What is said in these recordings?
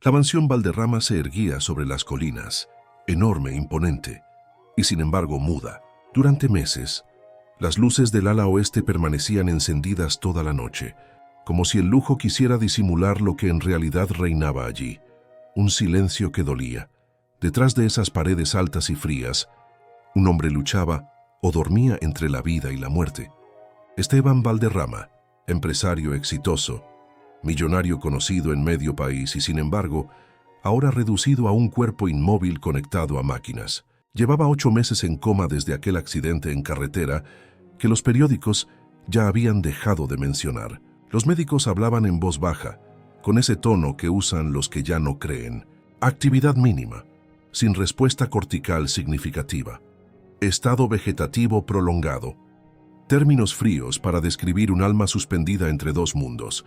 La mansión Valderrama se erguía sobre las colinas, enorme, imponente, y sin embargo muda. Durante meses, las luces del ala oeste permanecían encendidas toda la noche, como si el lujo quisiera disimular lo que en realidad reinaba allí, un silencio que dolía. Detrás de esas paredes altas y frías, un hombre luchaba o dormía entre la vida y la muerte. Esteban Valderrama, empresario exitoso, millonario conocido en medio país y sin embargo, ahora reducido a un cuerpo inmóvil conectado a máquinas. Llevaba 8 meses en coma desde aquel accidente en carretera que los periódicos ya habían dejado de mencionar. Los médicos hablaban en voz baja, con ese tono que usan los que ya no creen. Actividad mínima, sin respuesta cortical significativa. Estado vegetativo prolongado. Términos fríos para describir un alma suspendida entre dos mundos.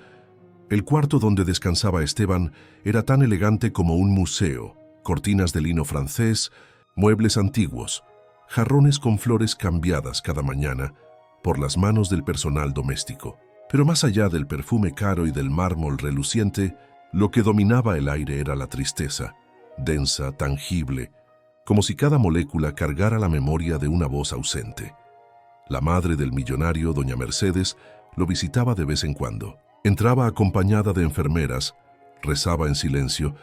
El cuarto donde descansaba Esteban era tan elegante como un museo, cortinas de lino francés, muebles antiguos, jarrones con flores cambiadas cada mañana por las manos del personal doméstico. Pero más allá del perfume caro y del mármol reluciente, lo que dominaba el aire era la tristeza, densa, tangible, como si cada molécula cargara la memoria de una voz ausente. La madre del millonario, doña Mercedes, lo visitaba de vez en cuando. Entraba acompañada de enfermeras, rezaba en silencio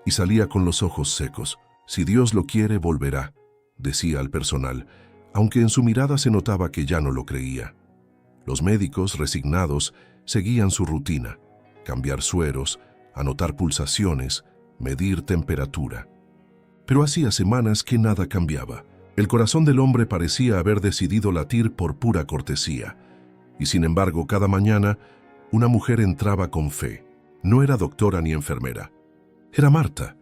y salía con los ojos secos. Si Dios lo quiere, volverá, decía al personal, aunque en su mirada se notaba que ya no lo creía. Los médicos, resignados, seguían su rutina: cambiar sueros, anotar pulsaciones, medir temperatura. Pero hacía semanas que nada cambiaba. El corazón del hombre parecía haber decidido latir por pura cortesía. Y sin embargo, cada mañana, una mujer entraba con fe. No era doctora ni enfermera. Era Marta,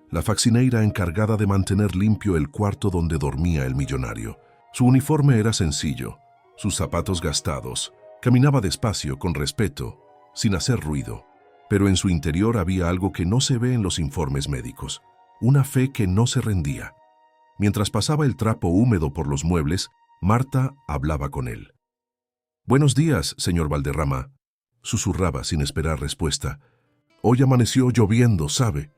la faxineira encargada de mantener limpio el cuarto donde dormía el millonario. Su uniforme era sencillo, sus zapatos gastados. Caminaba despacio, con respeto, sin hacer ruido. Pero en su interior había algo que no se ve en los informes médicos. Una fe que no se rendía. Mientras pasaba el trapo húmedo por los muebles, Marta hablaba con él. «Buenos días, señor Valderrama», susurraba sin esperar respuesta. «Hoy amaneció lloviendo, ¿sabe?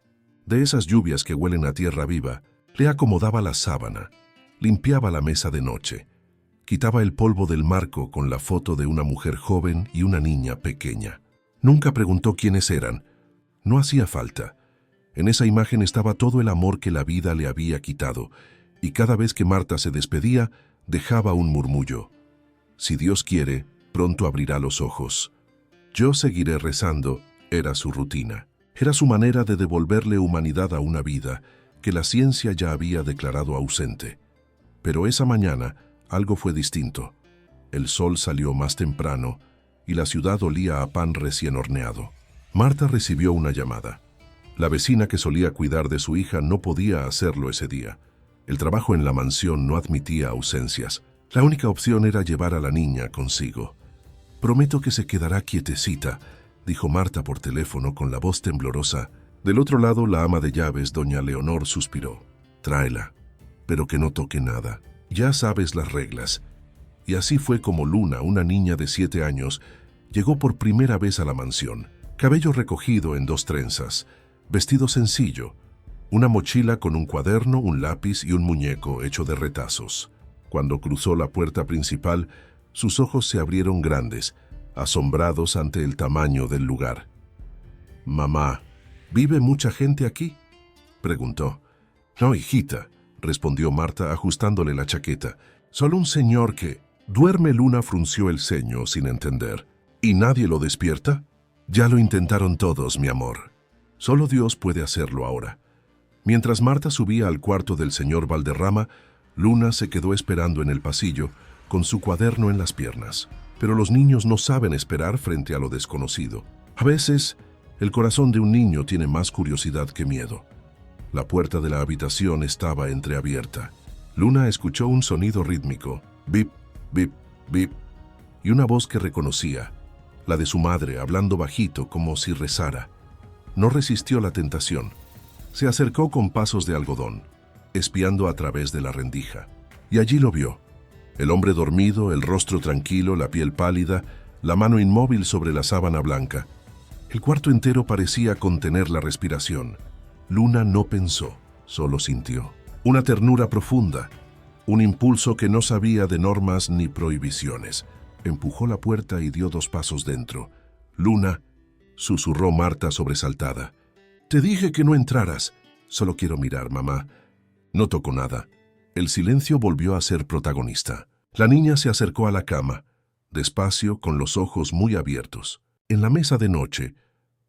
De esas lluvias que huelen a tierra viva». Le acomodaba la sábana, limpiaba la mesa de noche, quitaba el polvo del marco con la foto de una mujer joven y una niña pequeña. Nunca preguntó quiénes eran. No hacía falta. En esa imagen estaba todo el amor que la vida le había quitado, y cada vez que Marta se despedía, dejaba un murmullo. «Si Dios quiere, pronto abrirá los ojos. Yo seguiré rezando», era su rutina. Era su manera de devolverle humanidad a una vida que la ciencia ya había declarado ausente. Pero esa mañana algo fue distinto. El sol salió más temprano y la ciudad olía a pan recién horneado. Marta recibió una llamada. La vecina que solía cuidar de su hija no podía hacerlo ese día. El trabajo en la mansión no admitía ausencias. La única opción era llevar a la niña consigo. «Prometo que se quedará quietecita», dijo Marta por teléfono con la voz temblorosa. Del otro lado, la ama de llaves, doña Leonor, suspiró. «Tráela, pero que no toque nada. Ya sabes las reglas». Y así fue como Luna, una niña de 7 años, llegó por primera vez a la mansión. Cabello recogido en 2 trenzas, vestido sencillo, una mochila con un cuaderno, un lápiz y un muñeco hecho de retazos. Cuando cruzó la puerta principal, sus ojos se abrieron grandes, asombrados ante el tamaño del lugar. «Mamá, ¿vive mucha gente aquí?», preguntó. «No, hijita», respondió Marta ajustándole la chaqueta. «Solo un señor que...». Duerme. Luna frunció el ceño sin entender. «¿Y nadie lo despierta?». «Ya lo intentaron todos, mi amor. Solo Dios puede hacerlo ahora». Mientras Marta subía al cuarto del señor Valderrama, Luna se quedó esperando en el pasillo, con su cuaderno en las piernas. Pero los niños no saben esperar frente a lo desconocido. A veces, el corazón de un niño tiene más curiosidad que miedo. La puerta de la habitación estaba entreabierta. Luna escuchó un sonido rítmico, bip, bip, bip, y una voz que reconocía, la de su madre, hablando bajito como si rezara. No resistió la tentación. Se acercó con pasos de algodón, espiando a través de la rendija. Y allí lo vio. El hombre dormido, el rostro tranquilo, la piel pálida, la mano inmóvil sobre la sábana blanca. El cuarto entero parecía contener la respiración. Luna no pensó, solo sintió. Una ternura profunda, un impulso que no sabía de normas ni prohibiciones. Empujó la puerta y dio 2 pasos dentro. «Luna», susurró Marta sobresaltada. «Te dije que no entraras. Solo quiero mirar, mamá». No tocó nada. El silencio volvió a ser protagonista. La niña se acercó a la cama, despacio, con los ojos muy abiertos. En la mesa de noche,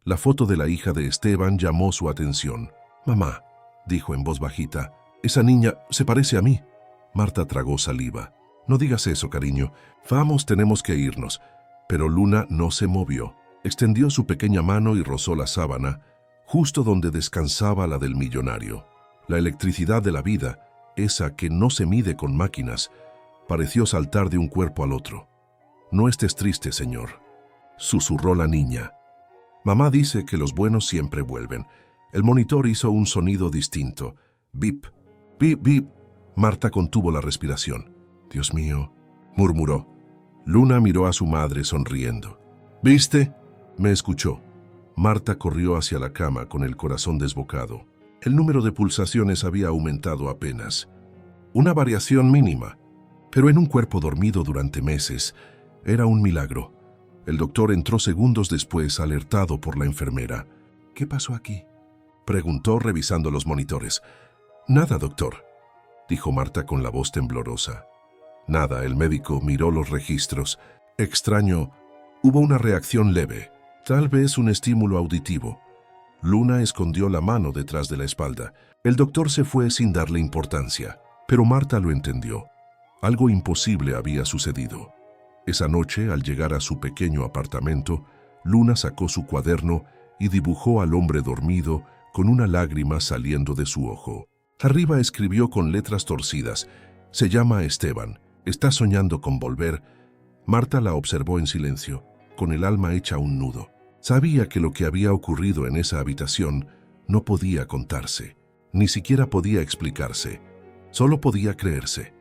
la foto de la hija de Esteban llamó su atención. «Mamá», dijo en voz bajita, «esa niña se parece a mí». Marta tragó saliva. «No digas eso, cariño. Vamos, tenemos que irnos». Pero Luna no se movió. Extendió su pequeña mano y rozó la sábana, justo donde descansaba la del millonario. La electricidad de la vida, esa que no se mide con máquinas, pareció saltar de un cuerpo al otro. «No estés triste, señor», susurró la niña. «Mamá dice que los buenos siempre vuelven». El monitor hizo un sonido distinto. «Bip, bip, bip». Marta contuvo la respiración. «Dios mío», murmuró. Luna miró a su madre sonriendo. «¿Viste?», me escuchó. Marta corrió hacia la cama con el corazón desbocado. El número de pulsaciones había aumentado apenas. Una variación mínima, pero en un cuerpo dormido durante meses era un milagro. El doctor entró segundos después, alertado por la enfermera. «¿Qué pasó aquí?», preguntó revisando los monitores. «Nada, doctor», dijo Marta con la voz temblorosa. «Nada», el médico miró los registros. «Extraño, hubo una reacción leve, tal vez un estímulo auditivo». Luna escondió la mano detrás de la espalda. El doctor se fue sin darle importancia, pero Marta lo entendió. Algo imposible había sucedido. Esa noche, al llegar a su pequeño apartamento, Luna sacó su cuaderno y dibujó al hombre dormido con una lágrima saliendo de su ojo. Arriba escribió con letras torcidas: «Se llama Esteban. Está soñando con volver». Marta la observó en silencio, con el alma hecha un nudo. Sabía que lo que había ocurrido en esa habitación no podía contarse, ni siquiera podía explicarse, solo podía creerse.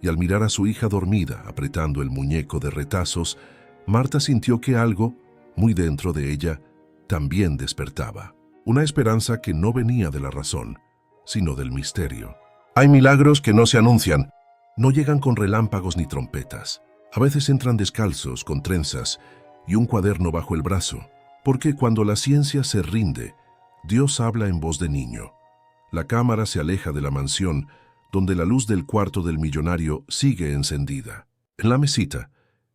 Y al mirar a su hija dormida, apretando el muñeco de retazos, Marta sintió que algo, muy dentro de ella, también despertaba. Una esperanza que no venía de la razón, sino del misterio. Hay milagros que no se anuncian. No llegan con relámpagos ni trompetas. A veces entran descalzos, con trenzas y un cuaderno bajo el brazo. Porque cuando la ciencia se rinde, Dios habla en voz de niño. La cámara se aleja de la mansión, donde la luz del cuarto del millonario sigue encendida. En la mesita,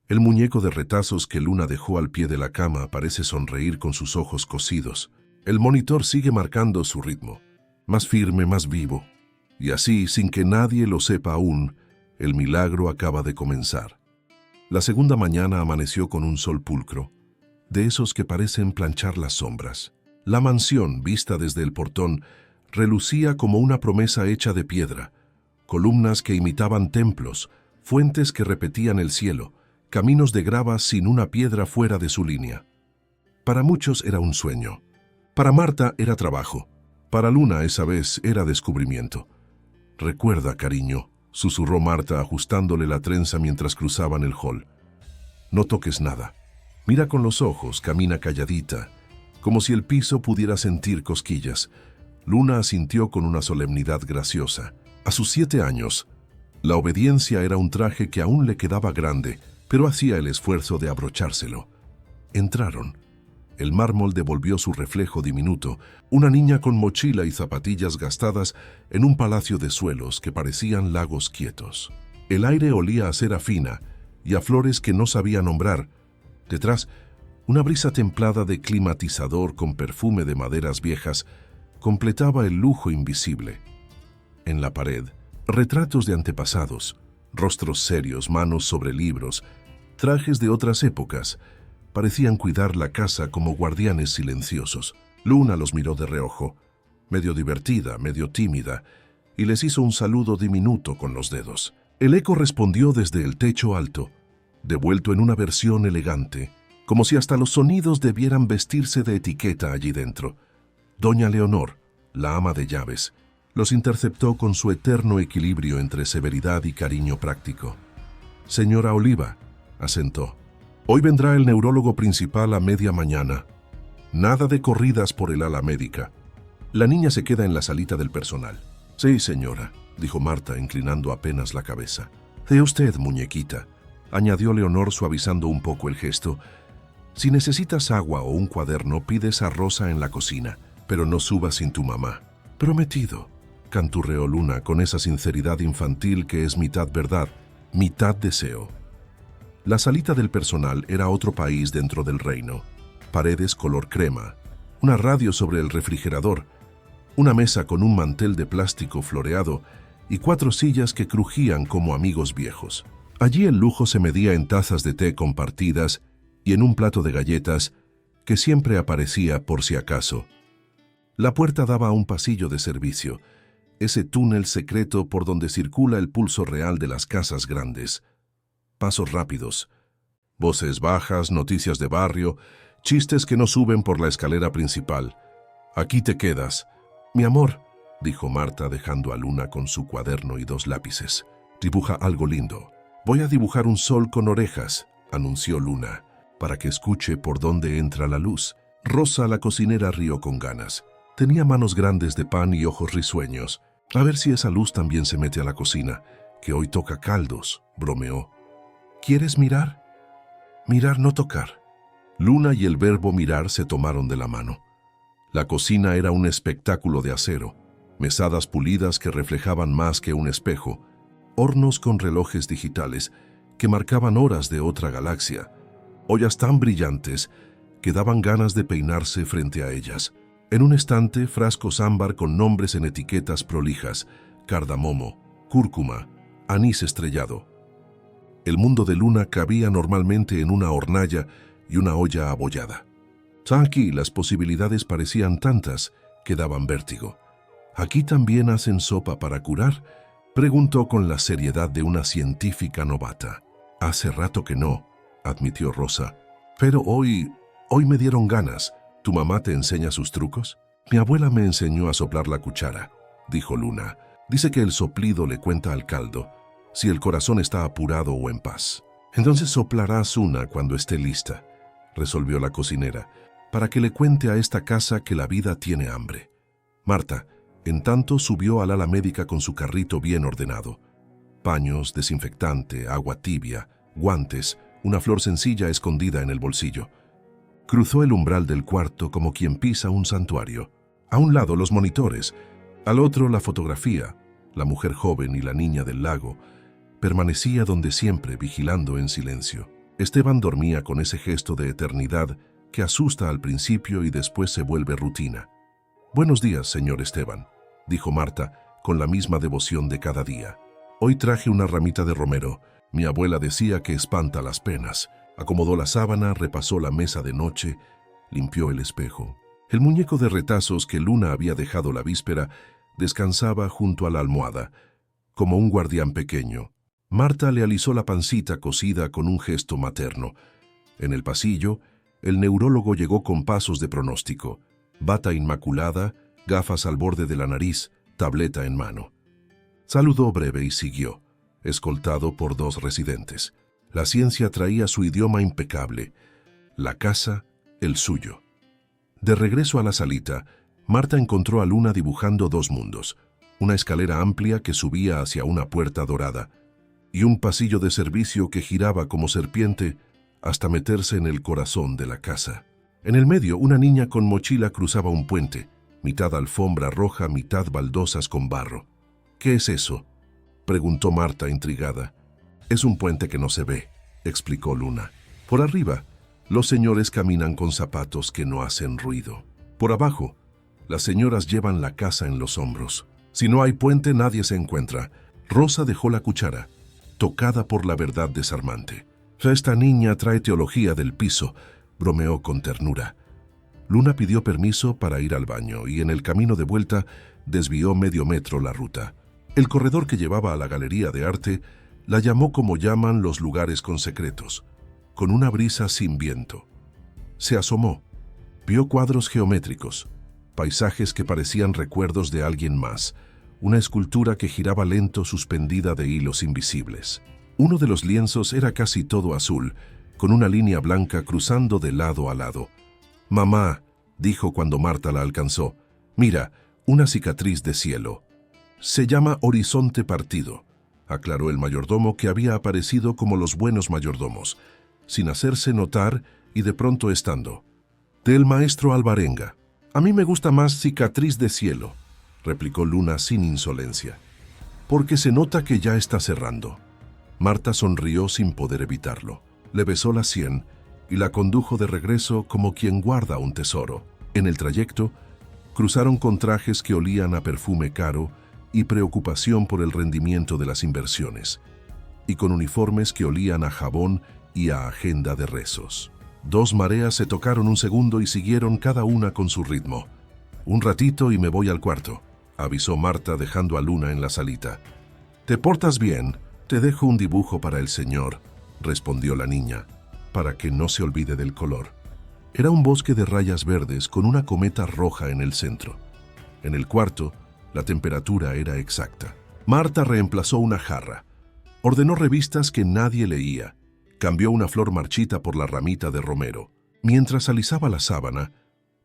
el muñeco de retazos que Luna dejó al pie de la cama parece sonreír con sus ojos cosidos. El monitor sigue marcando su ritmo, más firme, más vivo. Y así, sin que nadie lo sepa aún, el milagro acaba de comenzar. La segunda mañana amaneció con un sol pulcro, de esos que parecen planchar las sombras. La mansión, vista desde el portón, relucía como una promesa hecha de piedra. Columnas que imitaban templos, fuentes que repetían el cielo, caminos de grava sin una piedra fuera de su línea. Para muchos era un sueño. Para Marta era trabajo. Para Luna esa vez era descubrimiento. «Recuerda, cariño», susurró Marta ajustándole la trenza mientras cruzaban el hall. «No toques nada. Mira con los ojos, camina calladita, como si el piso pudiera sentir cosquillas». Luna asintió con una solemnidad graciosa. A sus 7 años, la obediencia era un traje que aún le quedaba grande, pero hacía el esfuerzo de abrochárselo. Entraron. El mármol devolvió su reflejo diminuto, una niña con mochila y zapatillas gastadas en un palacio de suelos que parecían lagos quietos. El aire olía a cera fina y a flores que no sabía nombrar. Detrás, una brisa templada de climatizador con perfume de maderas viejas completaba el lujo invisible. En la pared, retratos de antepasados, rostros serios, manos sobre libros, trajes de otras épocas, parecían cuidar la casa como guardianes silenciosos. Luna los miró de reojo, medio divertida, medio tímida, y les hizo un saludo diminuto con los dedos. El eco respondió desde el techo alto, devuelto en una versión elegante, como si hasta los sonidos debieran vestirse de etiqueta allí dentro. Doña Leonor, la ama de llaves, los interceptó con su eterno equilibrio entre severidad y cariño práctico. «Señora Oliva», asentó, «hoy vendrá el neurólogo principal a media mañana». Nada de corridas por el ala médica. La niña se queda en la salita del personal. Sí, señora, dijo Marta, inclinando apenas la cabeza. De usted, muñequita, añadió Leonor suavizando un poco el gesto. Si necesitas agua o un cuaderno, pides a Rosa en la cocina, pero no subas sin tu mamá. Prometido, canturreó Luna con esa sinceridad infantil que es mitad verdad, mitad deseo. La salita del personal era otro país dentro del reino. Paredes color crema, una radio sobre el refrigerador, una mesa con un mantel de plástico floreado y 4 sillas que crujían como amigos viejos. Allí el lujo se medía en tazas de té compartidas y en un plato de galletas que siempre aparecía por si acaso. La puerta daba a un pasillo de servicio, ese túnel secreto por donde circula el pulso real de las casas grandes. Pasos rápidos, voces bajas, noticias de barrio, chistes que no suben por la escalera principal. Aquí te quedas. Mi amor, dijo Marta dejando a Luna con su cuaderno y 2 lápices. Dibuja algo lindo. Voy a dibujar un sol con orejas, anunció Luna, para que escuche por dónde entra la luz. Rosa, la cocinera, rió con ganas. Tenía manos grandes de pan y ojos risueños. A ver si esa luz también se mete a la cocina, que hoy toca caldos, bromeó. ¿Quieres mirar? Mirar, no tocar. Luna y el verbo mirar se tomaron de la mano. La cocina era un espectáculo de acero, mesadas pulidas que reflejaban más que un espejo, hornos con relojes digitales que marcaban horas de otra galaxia, ollas tan brillantes que daban ganas de peinarse frente a ellas. En un estante, frascos ámbar con nombres en etiquetas prolijas, cardamomo, cúrcuma, anís estrellado. El mundo de Luna cabía normalmente en una hornalla y una olla abollada. Aquí las posibilidades parecían tantas que daban vértigo. ¿Aquí también hacen sopa para curar?, preguntó con la seriedad de una científica novata. Hace rato que no, admitió Rosa. Pero hoy me dieron ganas. ¿Tu mamá te enseña sus trucos? Mi abuela me enseñó a soplar la cuchara, dijo Luna. Dice que el soplido le cuenta al caldo si el corazón está apurado o en paz. Entonces soplarás una cuando esté lista, resolvió la cocinera, para que le cuente a esta casa que la vida tiene hambre. Marta, en tanto, subió al ala médica con su carrito bien ordenado. Paños, desinfectante, agua tibia, guantes, una flor sencilla escondida en el bolsillo. Cruzó el umbral del cuarto como quien pisa un santuario. A un lado los monitores, al otro la fotografía, la mujer joven y la niña del lago. Permanecía donde siempre, vigilando en silencio. Esteban dormía con ese gesto de eternidad que asusta al principio y después se vuelve rutina. Buenos días, señor Esteban, dijo Marta, con la misma devoción de cada día. Hoy traje una ramita de romero. Mi abuela decía que espanta las penas. Acomodó la sábana, repasó la mesa de noche, limpió el espejo. El muñeco de retazos que Luna había dejado la víspera descansaba junto a la almohada, como un guardián pequeño. Marta le alisó la pancita cosida con un gesto materno. En el pasillo, el neurólogo llegó con pasos de pronóstico, bata inmaculada, gafas al borde de la nariz, tableta en mano. Saludó breve y siguió, escoltado por 2 residentes. La ciencia traía su idioma impecable, la casa, el suyo. De regreso a la salita, Marta encontró a Luna dibujando 2 mundos, una escalera amplia que subía hacia una puerta dorada, y un pasillo de servicio que giraba como serpiente hasta meterse en el corazón de la casa. En el medio, una niña con mochila cruzaba un puente, mitad alfombra roja, mitad baldosas con barro. ¿Qué es eso?, preguntó Marta intrigada. Es un puente que no se ve, explicó Luna. Por arriba, los señores caminan con zapatos que no hacen ruido. Por abajo, las señoras llevan la casa en los hombros. Si no hay puente, nadie se encuentra. Rosa dejó la cuchara, tocada por la verdad desarmante. Esta niña trae teología del piso, bromeó con ternura. Luna pidió permiso para ir al baño y en el camino de vuelta desvió medio metro la ruta. El corredor que llevaba a la galería de arte la llamó como llaman los lugares con secretos, con una brisa sin viento. Se asomó, vio cuadros geométricos, paisajes que parecían recuerdos de alguien más, una escultura que giraba lento suspendida de hilos invisibles. Uno de los lienzos era casi todo azul, con una línea blanca cruzando de lado a lado. «Mamá», dijo cuando Marta la alcanzó. «Mira, una cicatriz de cielo». «Se llama horizonte partido», aclaró el mayordomo, que había aparecido como los buenos mayordomos, sin hacerse notar y de pronto estando. «Del maestro Alvarenga». «A mí me gusta más cicatriz de cielo», replicó Luna sin insolencia, «porque se nota que ya está cerrando». Marta sonrió sin poder evitarlo. Le besó la sien y la condujo de regreso como quien guarda un tesoro. En el trayecto, cruzaron con trajes que olían a perfume caro y preocupación por el rendimiento de las inversiones, y con uniformes que olían a jabón y a agenda de rezos. Dos mareas se tocaron un segundo y siguieron cada una con su ritmo. «Un ratito y me voy al cuarto», avisó Marta dejando a Luna en la salita. «¿Te portas bien? Te dejo un dibujo para el señor», respondió la niña, para que no se olvide del color. Era un bosque de rayas verdes con una cometa roja en el centro. En el cuarto, la temperatura era exacta. Marta reemplazó una jarra, ordenó revistas que nadie leía, cambió una flor marchita por la ramita de romero. Mientras alisaba la sábana,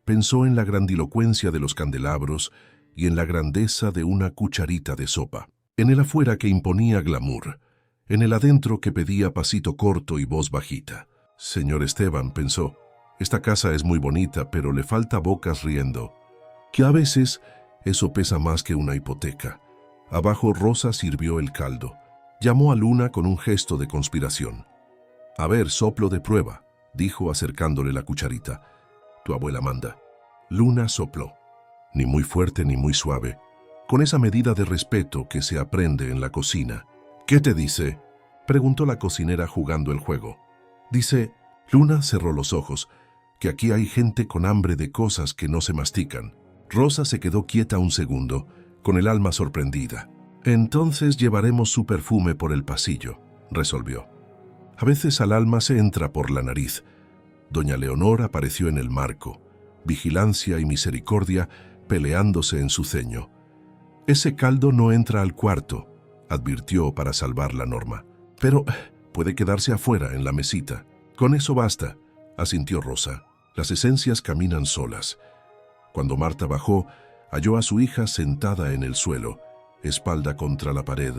pensó en la grandilocuencia de los candelabros y en la grandeza de una cucharita de sopa, en el afuera que imponía glamour, en el adentro que pedía pasito corto y voz bajita. «Señor Esteban», pensó, «esta casa es muy bonita, pero le falta bocas riendo, que a veces eso pesa más que una hipoteca». Abajo Rosa sirvió el caldo. Llamó a Luna con un gesto de conspiración. «A ver, soplo de prueba», dijo acercándole la cucharita. «Tu abuela manda». Luna sopló. Ni muy fuerte ni muy suave, con esa medida de respeto que se aprende en la cocina. «¿Qué te dice?», preguntó la cocinera jugando el juego. «Dice», Luna cerró los ojos, «que aquí hay gente con hambre de cosas que no se mastican». Rosa se quedó quieta un segundo, con el alma sorprendida. «Entonces llevaremos su perfume por el pasillo», resolvió. «A veces al alma se entra por la nariz». Doña Leonor apareció en el marco, vigilancia y misericordia peleándose en su ceño. «Ese caldo no entra al cuarto», advirtió para salvar la norma. «Pero puede quedarse afuera en la mesita». «Con eso basta», asintió Rosa. «Las esencias caminan solas». Cuando Marta bajó, halló a su hija sentada en el suelo, espalda contra la pared,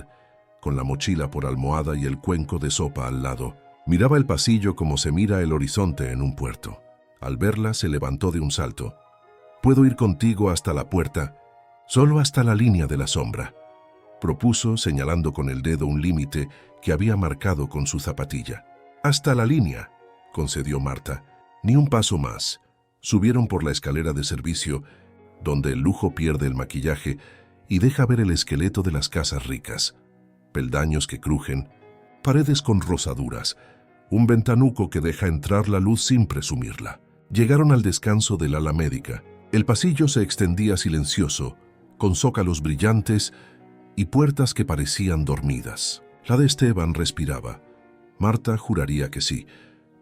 con la mochila por almohada y el cuenco de sopa al lado. Miraba el pasillo como se mira el horizonte en un puerto. Al verla, se levantó de un salto. «¿Puedo ir contigo hasta la puerta?» «Solo hasta la línea de la sombra», propuso, señalando con el dedo un límite que había marcado con su zapatilla. «Hasta la línea», concedió Marta. «Ni un paso más». Subieron por la escalera de servicio, donde el lujo pierde el maquillaje y deja ver el esqueleto de las casas ricas. Peldaños que crujen, paredes con rosaduras, un ventanuco que deja entrar la luz sin presumirla. Llegaron al descanso del ala médica. El pasillo se extendía silencioso, con zócalos brillantes y puertas que parecían dormidas. La de Esteban respiraba. Marta juraría que sí,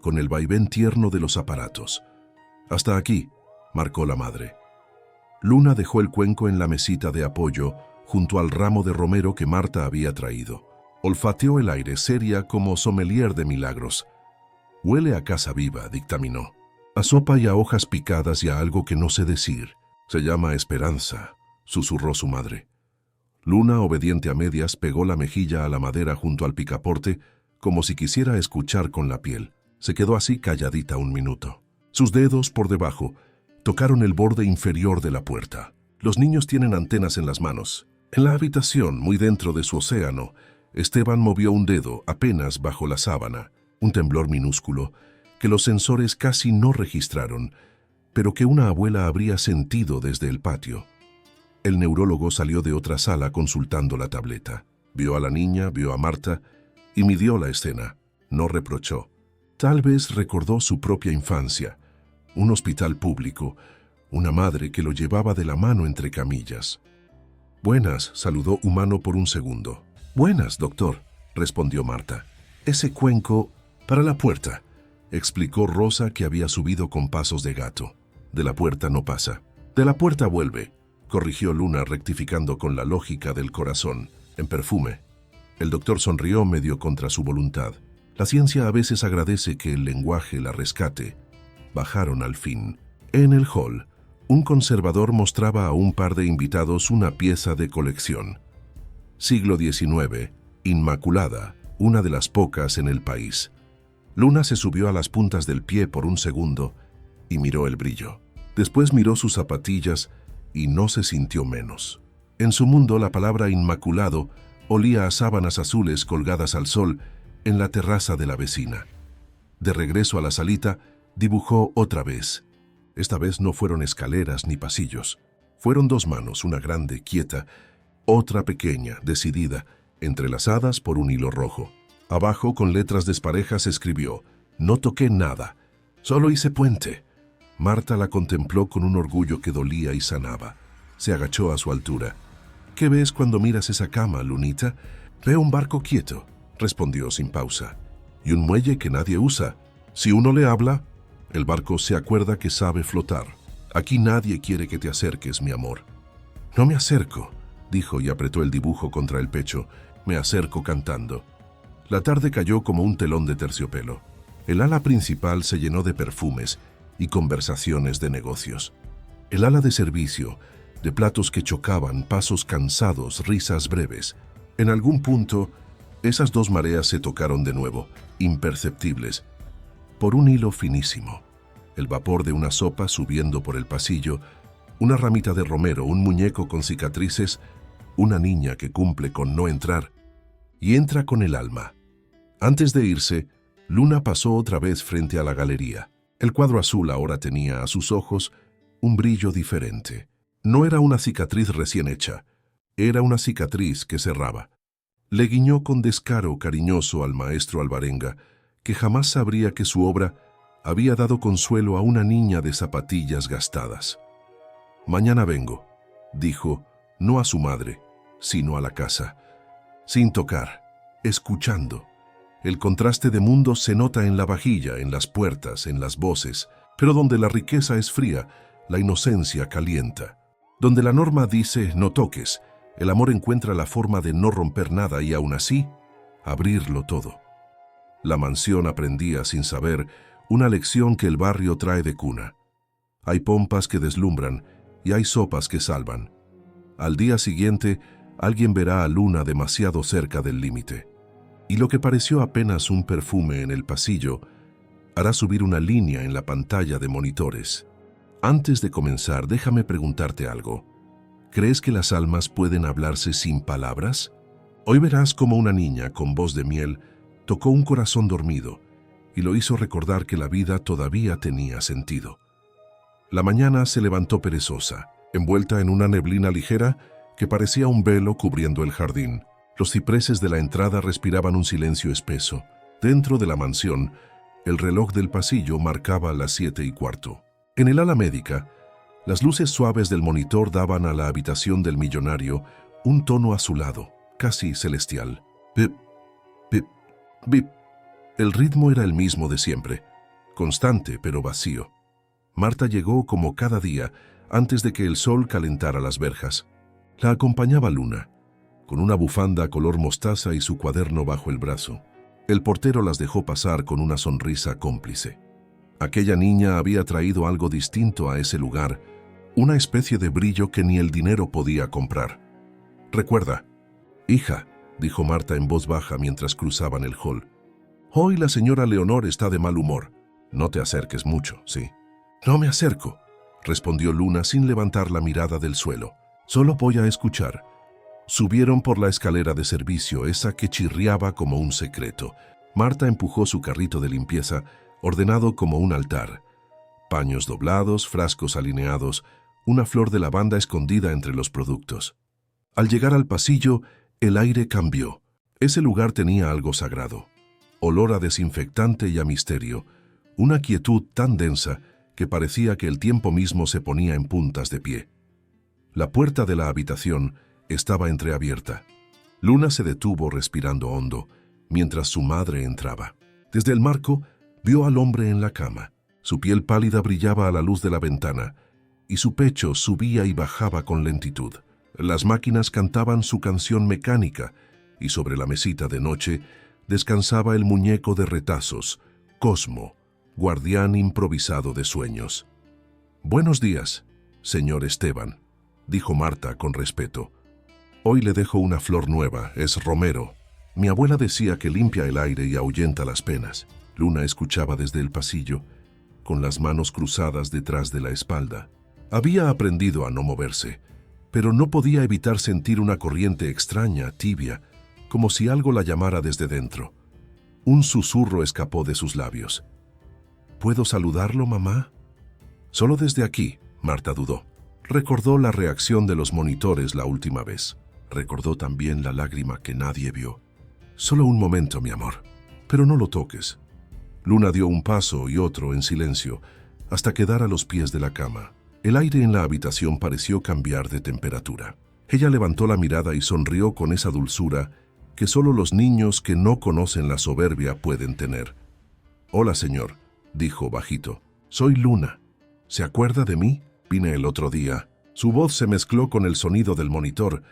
con el vaivén tierno de los aparatos. «Hasta aquí», marcó la madre. Luna dejó el cuenco en la mesita de apoyo, junto al ramo de romero que Marta había traído. Olfateó el aire, seria como sommelier de milagros. «Huele a casa viva», dictaminó. «A sopa y a hojas picadas y a algo que no sé decir. Se llama esperanza», susurró su madre. Luna, obediente a medias, pegó la mejilla a la madera junto al picaporte, como si quisiera escuchar con la piel. Se quedó así calladita un minuto. Sus dedos, por debajo, tocaron el borde inferior de la puerta. Los niños tienen antenas en las manos. En la habitación, muy dentro de su océano, Esteban movió un dedo apenas bajo la sábana, un temblor minúsculo que los sensores casi no registraron, pero que una abuela habría sentido desde el patio. El neurólogo salió de otra sala consultando la tableta. Vio a la niña, vio a Marta y midió la escena. No reprochó. Tal vez recordó su propia infancia, un hospital público, una madre que lo llevaba de la mano entre camillas. «Buenas», saludó humano por un segundo. «Buenas, doctor», respondió Marta. «Ese cuenco para la puerta», explicó Rosa, que había subido con pasos de gato. «De la puerta no pasa». «De la puerta vuelve», corrigió Luna, rectificando con la lógica del corazón. «En perfume». El doctor sonrió medio contra su voluntad. La ciencia a veces agradece que el lenguaje la rescate. Bajaron al fin. En el hall, un conservador mostraba a un par de invitados una pieza de colección. Siglo XIX, inmaculada, una de las pocas en el país. Luna se subió a las puntas del pie por un segundo y miró el brillo. Después miró sus zapatillas y no se sintió menos. En su mundo, la palabra inmaculado olía a sábanas azules colgadas al sol en la terraza de la vecina. De regreso a la salita, dibujó otra vez. Esta vez no fueron escaleras ni pasillos. Fueron dos manos, una grande, quieta, otra pequeña, decidida, entrelazadas por un hilo rojo. Abajo, con letras desparejas, escribió: «No toqué nada, solo hice puente». Marta la contempló con un orgullo que dolía y sanaba. Se agachó a su altura. «¿Qué ves cuando miras esa cama, Lunita?» «Veo un barco quieto», respondió sin pausa. «Y un muelle que nadie usa. Si uno le habla, el barco se acuerda que sabe flotar. Aquí nadie quiere que te acerques, mi amor». «No me acerco», dijo y apretó el dibujo contra el pecho. «Me acerco cantando». La tarde cayó como un telón de terciopelo. El ala principal se llenó de perfumes y conversaciones de negocios. El ala de servicio, de platos que chocaban, pasos cansados, risas breves. En algún punto, esas dos mareas se tocaron de nuevo, imperceptibles, por un hilo finísimo. El vapor de una sopa subiendo por el pasillo, una ramita de romero, un muñeco con cicatrices, una niña que cumple con no entrar y entra con el alma. Antes de irse, Luna pasó otra vez frente a la galería. El cuadro azul ahora tenía a sus ojos un brillo diferente. No era una cicatriz recién hecha, era una cicatriz que cerraba. Le guiñó con descaro cariñoso al maestro Alvarenga, que jamás sabría que su obra había dado consuelo a una niña de zapatillas gastadas. «Mañana vengo», dijo, no a su madre, sino a la casa. Sin tocar, escuchando. El contraste de mundos se nota en la vajilla, en las puertas, en las voces, pero donde la riqueza es fría, la inocencia calienta. Donde la norma dice no toques, el amor encuentra la forma de no romper nada y aún así, abrirlo todo. La mansión aprendía sin saber una lección que el barrio trae de cuna. Hay pompas que deslumbran y hay sopas que salvan. Al día siguiente, alguien verá a Luna demasiado cerca del límite. Y lo que pareció apenas un perfume en el pasillo hará subir una línea en la pantalla de monitores. Antes de comenzar, déjame preguntarte algo. ¿Crees que las almas pueden hablarse sin palabras? Hoy verás cómo una niña con voz de miel tocó un corazón dormido y lo hizo recordar que la vida todavía tenía sentido. La mañana se levantó perezosa, envuelta en una neblina ligera que parecía un velo cubriendo el jardín. Los cipreses de la entrada respiraban un silencio espeso. Dentro de la mansión, el reloj del pasillo marcaba las 7:15. En el ala médica, las luces suaves del monitor daban a la habitación del millonario un tono azulado, casi celestial. Pip, pip, bip. El ritmo era el mismo de siempre, constante pero vacío. Marta llegó como cada día antes de que el sol calentara las verjas. La acompañaba Luna, con una bufanda color mostaza y su cuaderno bajo el brazo. El portero las dejó pasar con una sonrisa cómplice. Aquella niña había traído algo distinto a ese lugar, una especie de brillo que ni el dinero podía comprar. «Recuerda, hija», dijo Marta en voz baja mientras cruzaban el hall. «Hoy la señora Leonor está de mal humor. No te acerques mucho, ¿sí?» «No me acerco», respondió Luna sin levantar la mirada del suelo. «Solo voy a escuchar». Subieron por la escalera de servicio, esa que chirriaba como un secreto. Marta empujó su carrito de limpieza, ordenado como un altar. Paños doblados, frascos alineados, una flor de lavanda escondida entre los productos. Al llegar al pasillo, el aire cambió. Ese lugar tenía algo sagrado. Olor a desinfectante y a misterio. Una quietud tan densa que parecía que el tiempo mismo se ponía en puntas de pie. La puerta de la habitación estaba entreabierta. Luna se detuvo respirando hondo, mientras su madre entraba. Desde el marco, vio al hombre en la cama. Su piel pálida brillaba a la luz de la ventana, y su pecho subía y bajaba con lentitud. Las máquinas cantaban su canción mecánica, y sobre la mesita de noche descansaba el muñeco de retazos, Cosmo, guardián improvisado de sueños. Buenos días, señor Esteban, dijo Marta con respeto. Hoy le dejo una flor nueva, es romero. Mi abuela decía que limpia el aire y ahuyenta las penas. Luna escuchaba desde el pasillo, con las manos cruzadas detrás de la espalda. Había aprendido a no moverse, pero no podía evitar sentir una corriente extraña, tibia, como si algo la llamara desde dentro. Un susurro escapó de sus labios. ¿Puedo saludarlo, mamá? Solo desde aquí, Marta dudó. Recordó la reacción de los monitores la última vez. Recordó también la lágrima que nadie vio. Solo un momento, mi amor, pero no lo toques. Luna dio un paso y otro en silencio, hasta quedar a los pies de la cama. El aire en la habitación pareció cambiar de temperatura. Ella levantó la mirada y sonrió con esa dulzura que solo los niños que no conocen la soberbia pueden tener. «Hola, señor», dijo bajito. «Soy Luna. ¿Se acuerda de mí? Vine el otro día». Su voz se mezcló con el sonido del monitor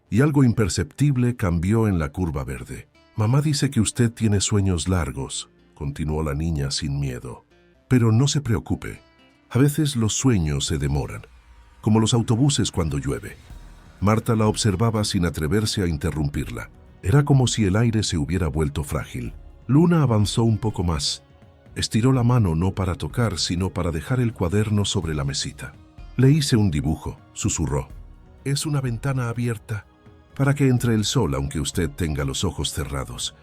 y algo imperceptible cambió en la curva verde. «Mamá dice que usted tiene sueños largos», continuó la niña sin miedo. «Pero no se preocupe. A veces los sueños se demoran, como los autobuses cuando llueve». Marta la observaba sin atreverse a interrumpirla. Era como si el aire se hubiera vuelto frágil. Luna avanzó un poco más. Estiró la mano no para tocar, sino para dejar el cuaderno sobre la mesita. «Le hice un dibujo», susurró. «Es una ventana abierta para que entre el sol aunque usted tenga los ojos cerrados».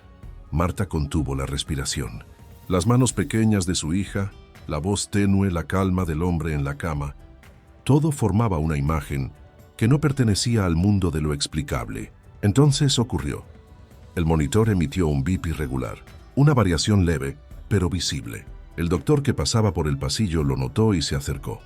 Marta contuvo la respiración. Las manos pequeñas de su hija, la voz tenue, la calma del hombre en la cama, todo formaba una imagen que no pertenecía al mundo de lo explicable. Entonces ocurrió. El monitor emitió un bip irregular, una variación leve, pero visible. El doctor que pasaba por el pasillo lo notó y se acercó.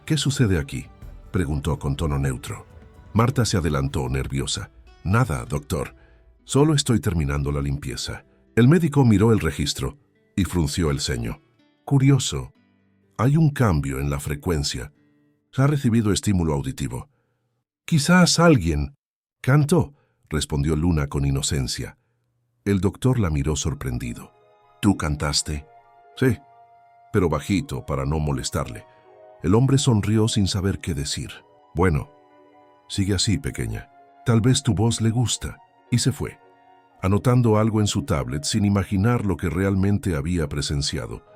«¿Qué sucede aquí?», preguntó con tono neutro. Marta se adelantó, nerviosa. «Nada, doctor. Solo estoy terminando la limpieza». El médico miró el registro y frunció el ceño. «Curioso. Hay un cambio en la frecuencia. Ha recibido estímulo auditivo». «Quizás alguien». «Cantó», respondió Luna con inocencia. El doctor la miró sorprendido. «¿Tú cantaste?» «Sí, pero bajito para no molestarle». El hombre sonrió sin saber qué decir. «Bueno, sigue así, pequeña. Tal vez tu voz le gusta». Y se fue, anotando algo en su tablet sin imaginar lo que realmente había presenciado.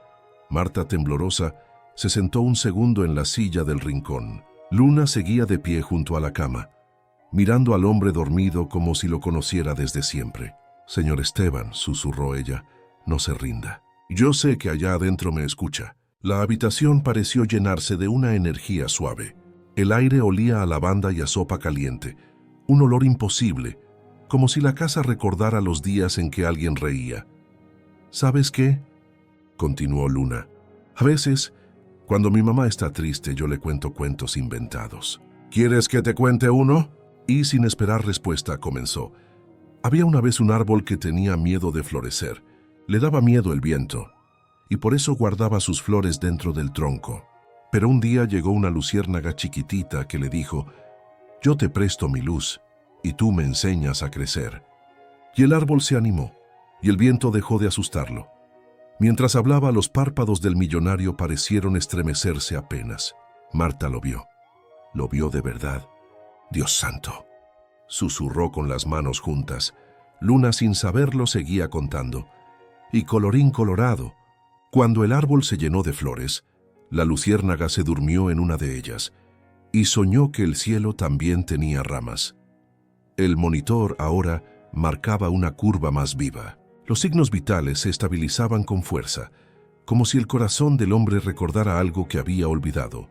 Marta, temblorosa, se sentó un segundo en la silla del rincón. Luna seguía de pie junto a la cama, mirando al hombre dormido como si lo conociera desde siempre. «Señor Esteban», susurró ella, «no se rinda. Yo sé que allá adentro me escucha». La habitación pareció llenarse de una energía suave. El aire olía a lavanda y a sopa caliente, un olor imposible, como si la casa recordara los días en que alguien reía. «¿Sabes qué?», continuó Luna. «A veces, cuando mi mamá está triste, yo le cuento cuentos inventados». «¿Quieres que te cuente uno?». Y sin esperar respuesta comenzó. «Había una vez un árbol que tenía miedo de florecer. Le daba miedo el viento, y por eso guardaba sus flores dentro del tronco. Pero un día llegó una luciérnaga chiquitita que le dijo: «Yo te presto mi luz, y tú me enseñas a crecer». Y el árbol se animó, y el viento dejó de asustarlo. Mientras hablaba, los párpados del millonario parecieron estremecerse apenas. Marta lo vio. Lo vio de verdad. «Dios santo», susurró con las manos juntas. Luna, sin saberlo, seguía contando. Y colorín colorado, cuando el árbol se llenó de flores, la luciérnaga se durmió en una de ellas y soñó que el cielo también tenía ramas. El monitor ahora marcaba una curva más viva. Los signos vitales se estabilizaban con fuerza, como si el corazón del hombre recordara algo que había olvidado.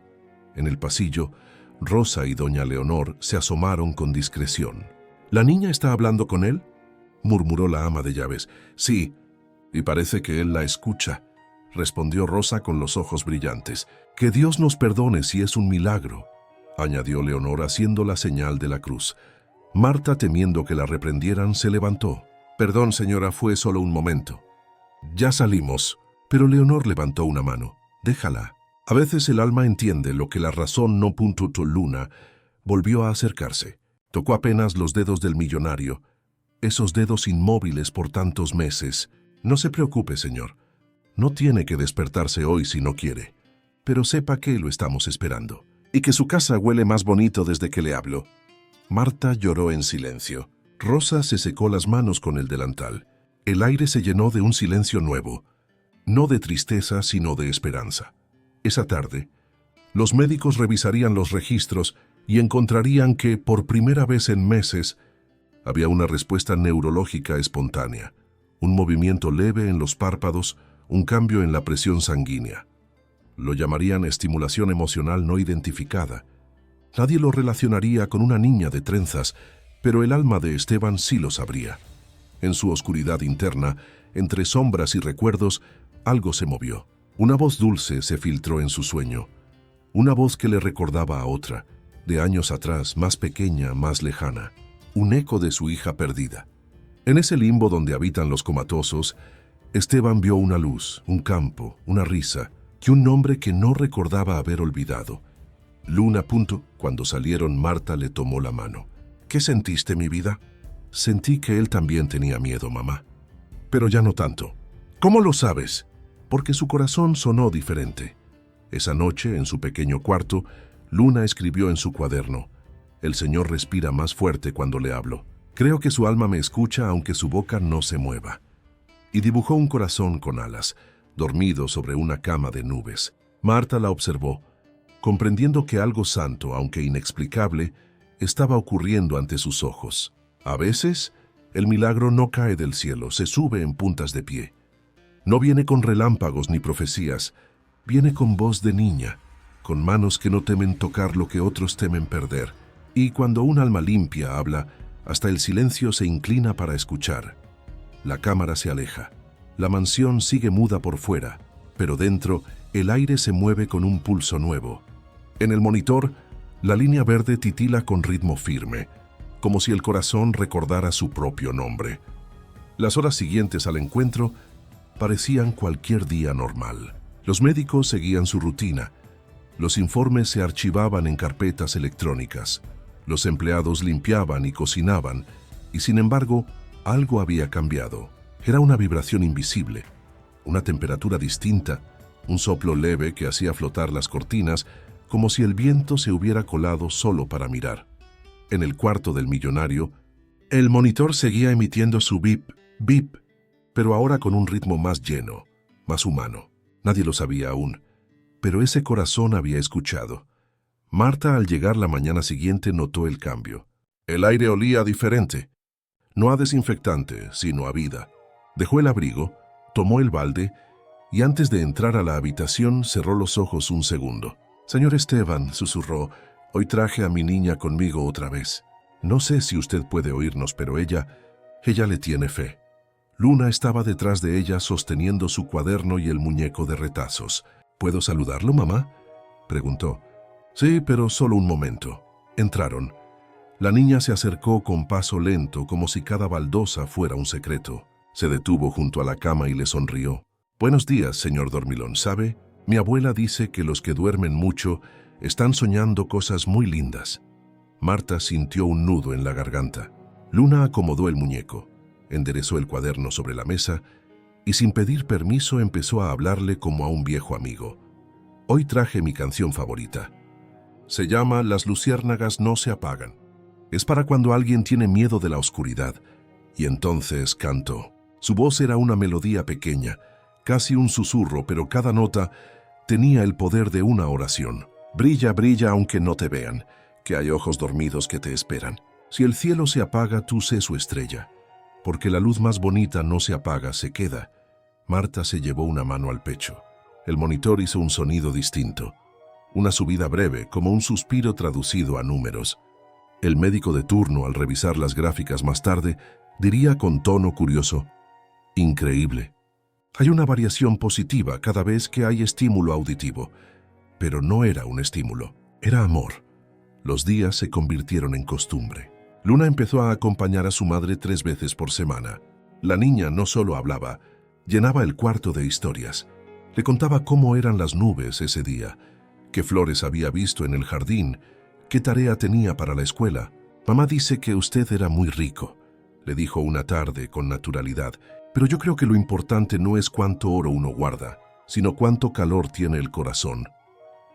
En el pasillo, Rosa y doña Leonor se asomaron con discreción. «¿La niña está hablando con él?», murmuró la ama de llaves. «Sí, y parece que él la escucha», respondió Rosa con los ojos brillantes. «Que Dios nos perdone si es un milagro», añadió Leonor haciendo la señal de la cruz. Marta, temiendo que la reprendieran, se levantó. «Perdón, señora, fue solo un momento». «Ya salimos». Pero Leonor levantó una mano. «Déjala. A veces el alma entiende lo que la razón no». Luna volvió a acercarse. Tocó apenas los dedos del millonario, esos dedos inmóviles por tantos meses. «No se preocupe, señor. No tiene que despertarse hoy si no quiere. pero sepa que lo estamos esperando. Y que su casa huele más bonito desde que le hablo. Marta lloró en silencio. Rosa se secó las manos con el delantal. El aire se llenó de un silencio nuevo, no de tristeza, sino de esperanza. Esa tarde, los médicos revisarían los registros y encontrarían que, por primera vez en meses, había una respuesta neurológica espontánea, un movimiento leve en los párpados, un cambio en la presión sanguínea. Lo llamarían estimulación emocional no identificada. Nadie lo relacionaría con una niña de trenzas, pero el alma de Esteban sí lo sabría. En su oscuridad interna, entre sombras y recuerdos, algo se movió. Una voz dulce se filtró en su sueño. Una voz que le recordaba a otra, de años atrás, más pequeña, más lejana. Un eco de su hija perdida. En ese limbo donde habitan los comatosos, Esteban vio una luz, un campo, una risa y un nombre que no recordaba haber olvidado. Luna. Cuando salieron, Marta le tomó la mano. ¿Qué sentiste, mi vida? Sentí que él también tenía miedo, mamá. Pero ya no tanto. ¿Cómo lo sabes? Porque su corazón sonó diferente. Esa noche, en su pequeño cuarto, Luna escribió en su cuaderno: «El Señor respira más fuerte cuando le hablo. Creo que su alma me escucha aunque su boca no se mueva». Y dibujó un corazón con alas, dormido sobre una cama de nubes. Marta la observó, comprendiendo que algo santo, aunque inexplicable, estaba ocurriendo ante sus ojos. A veces, el milagro no cae del cielo, se sube en puntas de pie. No viene con relámpagos ni profecías, viene con voz de niña, con manos que no temen tocar lo que otros temen perder. Y cuando un alma limpia habla, hasta el silencio se inclina para escuchar. La cámara se aleja. La mansión sigue muda por fuera, pero dentro el aire se mueve con un pulso nuevo. En el monitor, la línea verde titila con ritmo firme, como si el corazón recordara su propio nombre. Las horas siguientes al encuentro parecían cualquier día normal. Los médicos seguían su rutina. Los informes se archivaban en carpetas electrónicas. Los empleados limpiaban y cocinaban, y sin embargo, algo había cambiado. Era una vibración invisible, una temperatura distinta, un soplo leve que hacía flotar las cortinas, como si el viento se hubiera colado solo para mirar. En el cuarto del millonario, el monitor seguía emitiendo su bip, bip, pero ahora con un ritmo más lleno, más humano. Nadie lo sabía aún, pero ese corazón había escuchado. Marta, al llegar la mañana siguiente, notó el cambio. El aire olía diferente. No a desinfectante, sino a vida. Dejó el abrigo, tomó el balde y antes de entrar a la habitación cerró los ojos un segundo. «Señor Esteban», susurró, «hoy traje a mi niña conmigo otra vez. No sé si usted puede oírnos, pero ella le tiene fe». Luna estaba detrás de ella sosteniendo su cuaderno y el muñeco de retazos. «¿Puedo saludarlo, mamá?», preguntó. «Sí, pero solo un momento». Entraron. La niña se acercó con paso lento, como si cada baldosa fuera un secreto. Se detuvo junto a la cama y le sonrió. «Buenos días, señor Dormilón. ¿Sabe? Mi abuela dice que los que duermen mucho están soñando cosas muy lindas». Marta sintió un nudo en la garganta. Luna acomodó el muñeco, enderezó el cuaderno sobre la mesa y sin pedir permiso empezó a hablarle como a un viejo amigo. «Hoy traje mi canción favorita. Se llama Las luciérnagas no se apagan. Es para cuando alguien tiene miedo de la oscuridad». Y entonces cantó. Su voz era una melodía pequeña, casi un susurro, pero cada nota tenía el poder de una oración. «Brilla, brilla aunque no te vean, que hay ojos dormidos que te esperan. Si el cielo se apaga, tú sé su estrella, porque la luz más bonita no se apaga, se queda». Marta se llevó una mano al pecho. El monitor hizo un sonido distinto, una subida breve, como un suspiro traducido a números. El médico de turno, al revisar las gráficas más tarde, diría con tono curioso: «Increíble. Hay una variación positiva cada vez que hay estímulo auditivo». Pero no era un estímulo, era amor. Los días se convirtieron en costumbre. Luna empezó a acompañar a su madre 3 veces por semana. La niña no solo hablaba, llenaba el cuarto de historias. Le contaba cómo eran las nubes ese día, qué flores había visto en el jardín, qué tarea tenía para la escuela. «Mamá dice que usted era muy rico», le dijo una tarde con naturalidad, «pero yo creo que lo importante no es cuánto oro uno guarda, sino cuánto calor tiene el corazón».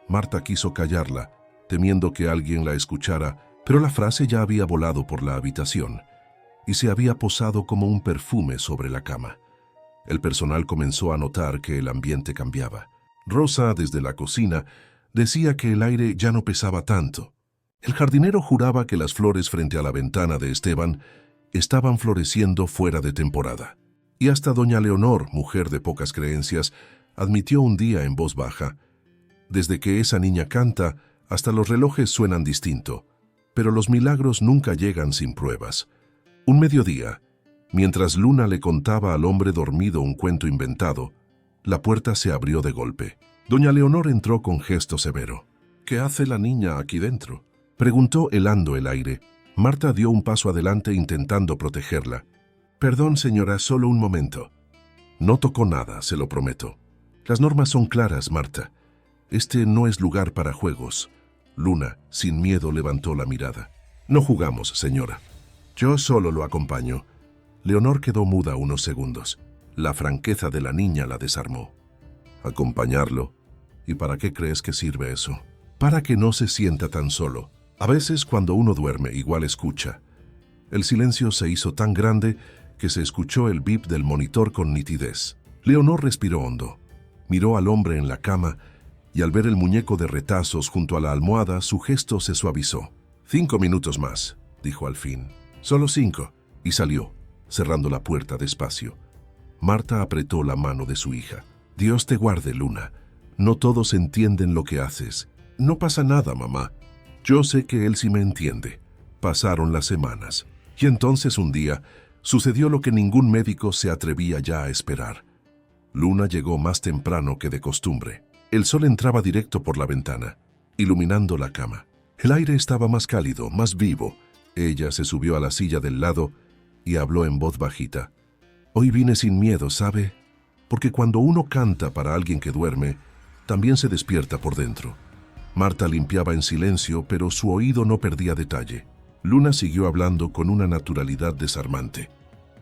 Marta quiso callarla, temiendo que alguien la escuchara, pero la frase ya había volado por la habitación y se había posado como un perfume sobre la cama. El personal comenzó a notar que el ambiente cambiaba. Rosa, desde la cocina, decía que el aire ya no pesaba tanto. El jardinero juraba que las flores frente a la ventana de Esteban estaban floreciendo fuera de temporada. Y hasta doña Leonor, mujer de pocas creencias, admitió un día en voz baja: desde que esa niña canta, hasta los relojes suenan distinto, pero los milagros nunca llegan sin pruebas. Un mediodía, mientras Luna le contaba al hombre dormido un cuento inventado, la puerta se abrió de golpe. Doña Leonor entró con gesto severo. «¿Qué hace la niña aquí dentro?», preguntó helando el aire. Marta dio un paso adelante intentando protegerla. «Perdón, señora, solo un momento». «No tocó nada, se lo prometo. Las normas son claras, Marta. Este no es lugar para juegos». Luna, sin miedo, levantó la mirada. «No jugamos, señora. Yo solo lo acompaño». Leonor quedó muda unos segundos. La franqueza de la niña la desarmó. «¿Acompañarlo? ¿Y para qué crees que sirve eso?». «Para que no se sienta tan solo. A veces cuando uno duerme igual escucha». El silencio se hizo tan grande que se escuchó el bip del monitor con nitidez. Leonor respiró hondo. Miró al hombre en la cama y al ver el muñeco de retazos junto a la almohada, su gesto se suavizó. «5 minutos más», dijo al fin. «Solo 5», y salió, cerrando la puerta despacio. Marta apretó la mano de su hija. «Dios te guarde, Luna. No todos entienden lo que haces». «No pasa nada, mamá. Yo sé que él sí me entiende». Pasaron las semanas. Y entonces un día sucedió lo que ningún médico se atrevía ya a esperar. Luna llegó más temprano que de costumbre. El sol entraba directo por la ventana, iluminando la cama. El aire estaba más cálido, más vivo. Ella se subió a la silla del lado y habló en voz bajita. «Hoy vine sin miedo, ¿sabe? Porque cuando uno canta para alguien que duerme, también se despierta por dentro». Marta limpiaba en silencio, pero su oído no perdía detalle. Luna siguió hablando con una naturalidad desarmante.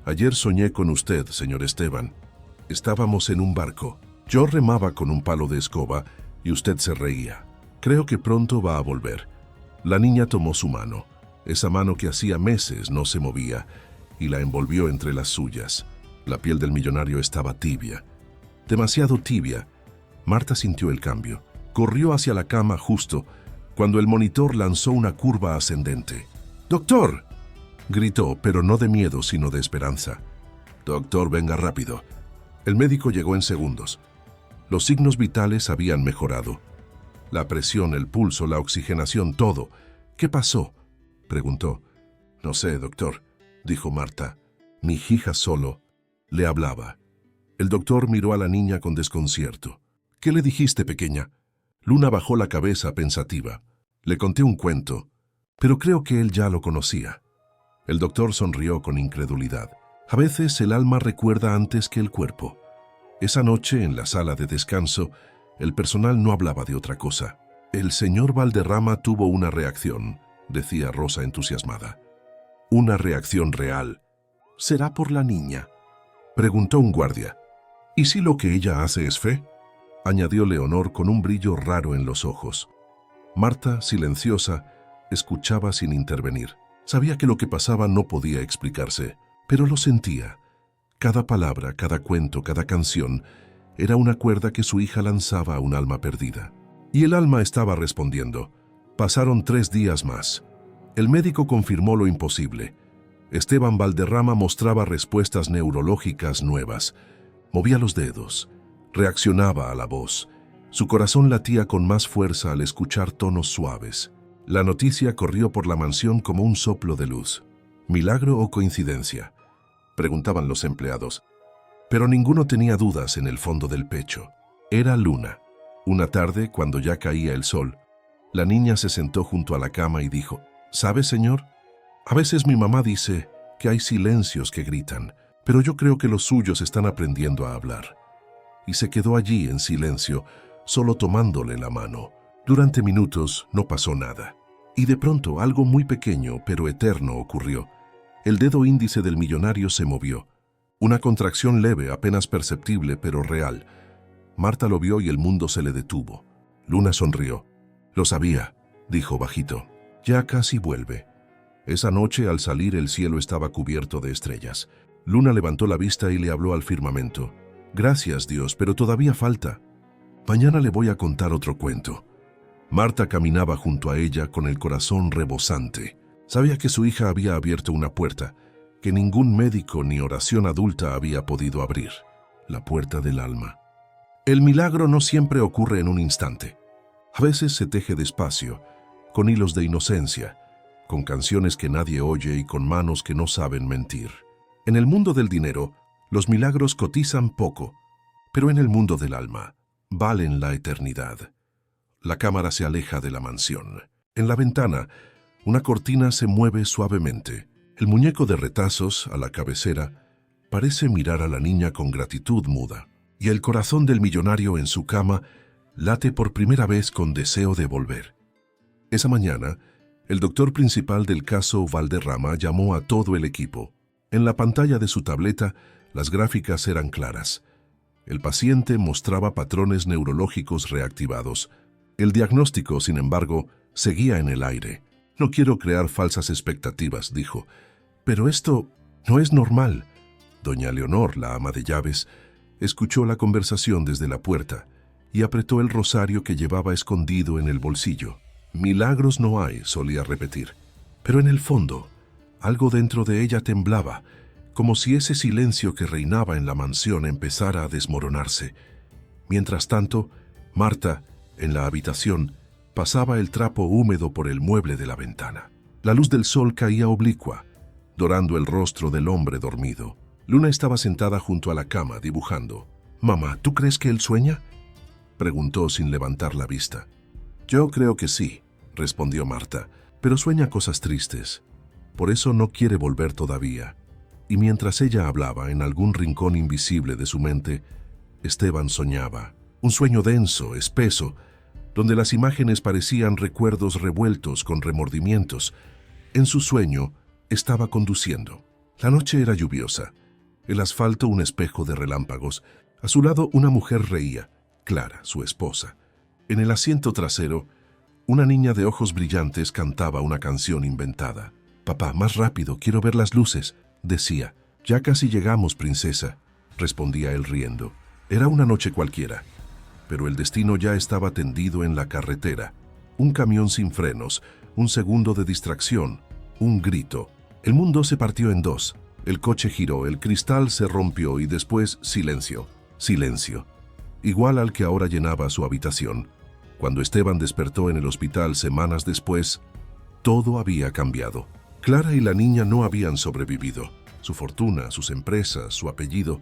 «Ayer soñé con usted, señor Esteban. Estábamos en un barco. Yo remaba con un palo de escoba y usted se reía. Creo que pronto va a volver». La niña tomó su mano, esa mano que hacía meses no se movía, y la envolvió entre las suyas. La piel del millonario estaba tibia, demasiado tibia. Marta sintió el cambio. Corrió hacia la cama justo cuando el monitor lanzó una curva ascendente. «¡Doctor!», gritó, pero no de miedo, sino de esperanza. «Doctor, venga rápido». El médico llegó en segundos. Los signos vitales habían mejorado. La presión, el pulso, la oxigenación, todo. «¿Qué pasó?», preguntó. «No sé, doctor», dijo Marta. Mi hija solo le hablaba. El doctor miró a la niña con desconcierto. «¿Qué le dijiste, pequeña?». Luna bajó la cabeza pensativa. «Le conté un cuento, pero creo que él ya lo conocía». El doctor sonrió con incredulidad. «A veces el alma recuerda antes que el cuerpo». Esa noche, en la sala de descanso, el personal no hablaba de otra cosa. «El señor Valderrama tuvo una reacción», decía Rosa entusiasmada. «Una reacción real». «¿Será por la niña?», preguntó un guardia. «¿Y si lo que ella hace es fe?», añadió Leonor con un brillo raro en los ojos. Marta, silenciosa, escuchaba sin intervenir. Sabía que lo que pasaba no podía explicarse, pero lo sentía. Cada palabra, cada cuento, cada canción era una cuerda que su hija lanzaba a un alma perdida. Y el alma estaba respondiendo. Pasaron 3 días más. El médico confirmó lo imposible. Esteban Valderrama mostraba respuestas neurológicas nuevas. Movía los dedos. Reaccionaba a la voz. Su corazón latía con más fuerza al escuchar tonos suaves. La noticia corrió por la mansión como un soplo de luz. ¿Milagro o coincidencia?, preguntaban los empleados. Pero ninguno tenía dudas en el fondo del pecho. Era Luna. Una tarde, cuando ya caía el sol, la niña se sentó junto a la cama y dijo: «¿Sabe, señor? A veces mi mamá dice que hay silencios que gritan, pero yo creo que los suyos están aprendiendo a hablar». Y se quedó allí en silencio, solo tomándole la mano. Durante minutos no pasó nada. Y de pronto algo muy pequeño pero eterno ocurrió. El dedo índice del millonario se movió. Una contracción leve, apenas perceptible, pero real. Marta lo vio y el mundo se le detuvo. Luna sonrió. Lo sabía, dijo bajito. Ya casi vuelve. Esa noche, al salir, el cielo estaba cubierto de estrellas. Luna levantó la vista y le habló al firmamento. Gracias, Dios, pero todavía falta. Mañana le voy a contar otro cuento. Marta caminaba junto a ella con el corazón rebosante. Sabía que su hija había abierto una puerta, que ningún médico ni oración adulta había podido abrir. La puerta del alma. El milagro no siempre ocurre en un instante. A veces se teje despacio, con hilos de inocencia, con canciones que nadie oye y con manos que no saben mentir. En el mundo del dinero, los milagros cotizan poco, pero en el mundo del alma, valen la eternidad. La cámara se aleja de la mansión. En la ventana, una cortina se mueve suavemente. El muñeco de retazos, a la cabecera, parece mirar a la niña con gratitud muda, y el corazón del millonario en su cama late por primera vez con deseo de volver. Esa mañana, el doctor principal del caso Valderrama llamó a todo el equipo. En la pantalla de su tableta, las gráficas eran claras. El paciente mostraba patrones neurológicos reactivados. El diagnóstico, sin embargo, seguía en el aire. No quiero crear falsas expectativas, dijo. Pero esto no es normal. Doña Leonor, la ama de llaves, escuchó la conversación desde la puerta y apretó el rosario que llevaba escondido en el bolsillo. Milagros no hay, solía repetir. Pero en el fondo, algo dentro de ella temblaba, como si ese silencio que reinaba en la mansión empezara a desmoronarse. Mientras tanto, Marta, en la habitación, pasaba el trapo húmedo por el mueble de la ventana. La luz del sol caía oblicua, dorando el rostro del hombre dormido. Luna estaba sentada junto a la cama, dibujando. «Mamá, ¿tú crees que él sueña?», preguntó sin levantar la vista. «Yo creo que sí», respondió Marta, «pero sueña cosas tristes. Por eso no quiere volver todavía». Y mientras ella hablaba, en algún rincón invisible de su mente, Esteban soñaba. Un sueño denso, espeso, donde las imágenes parecían recuerdos revueltos con remordimientos. En su sueño, estaba conduciendo. La noche era lluviosa. El asfalto un espejo de relámpagos. A su lado una mujer reía, Clara, su esposa. En el asiento trasero, una niña de ojos brillantes cantaba una canción inventada. «Papá, más rápido, quiero ver las luces», decía. «Ya casi llegamos, princesa», respondía él riendo. Era una noche cualquiera, pero el destino ya estaba tendido en la carretera. Un camión sin frenos, un segundo de distracción, un grito. El mundo se partió en dos. El coche giró, el cristal se rompió y después silencio. Silencio. Igual al que ahora llenaba su habitación. Cuando Esteban despertó en el hospital semanas después, todo había cambiado. Clara y la niña no habían sobrevivido. Su fortuna, sus empresas, su apellido,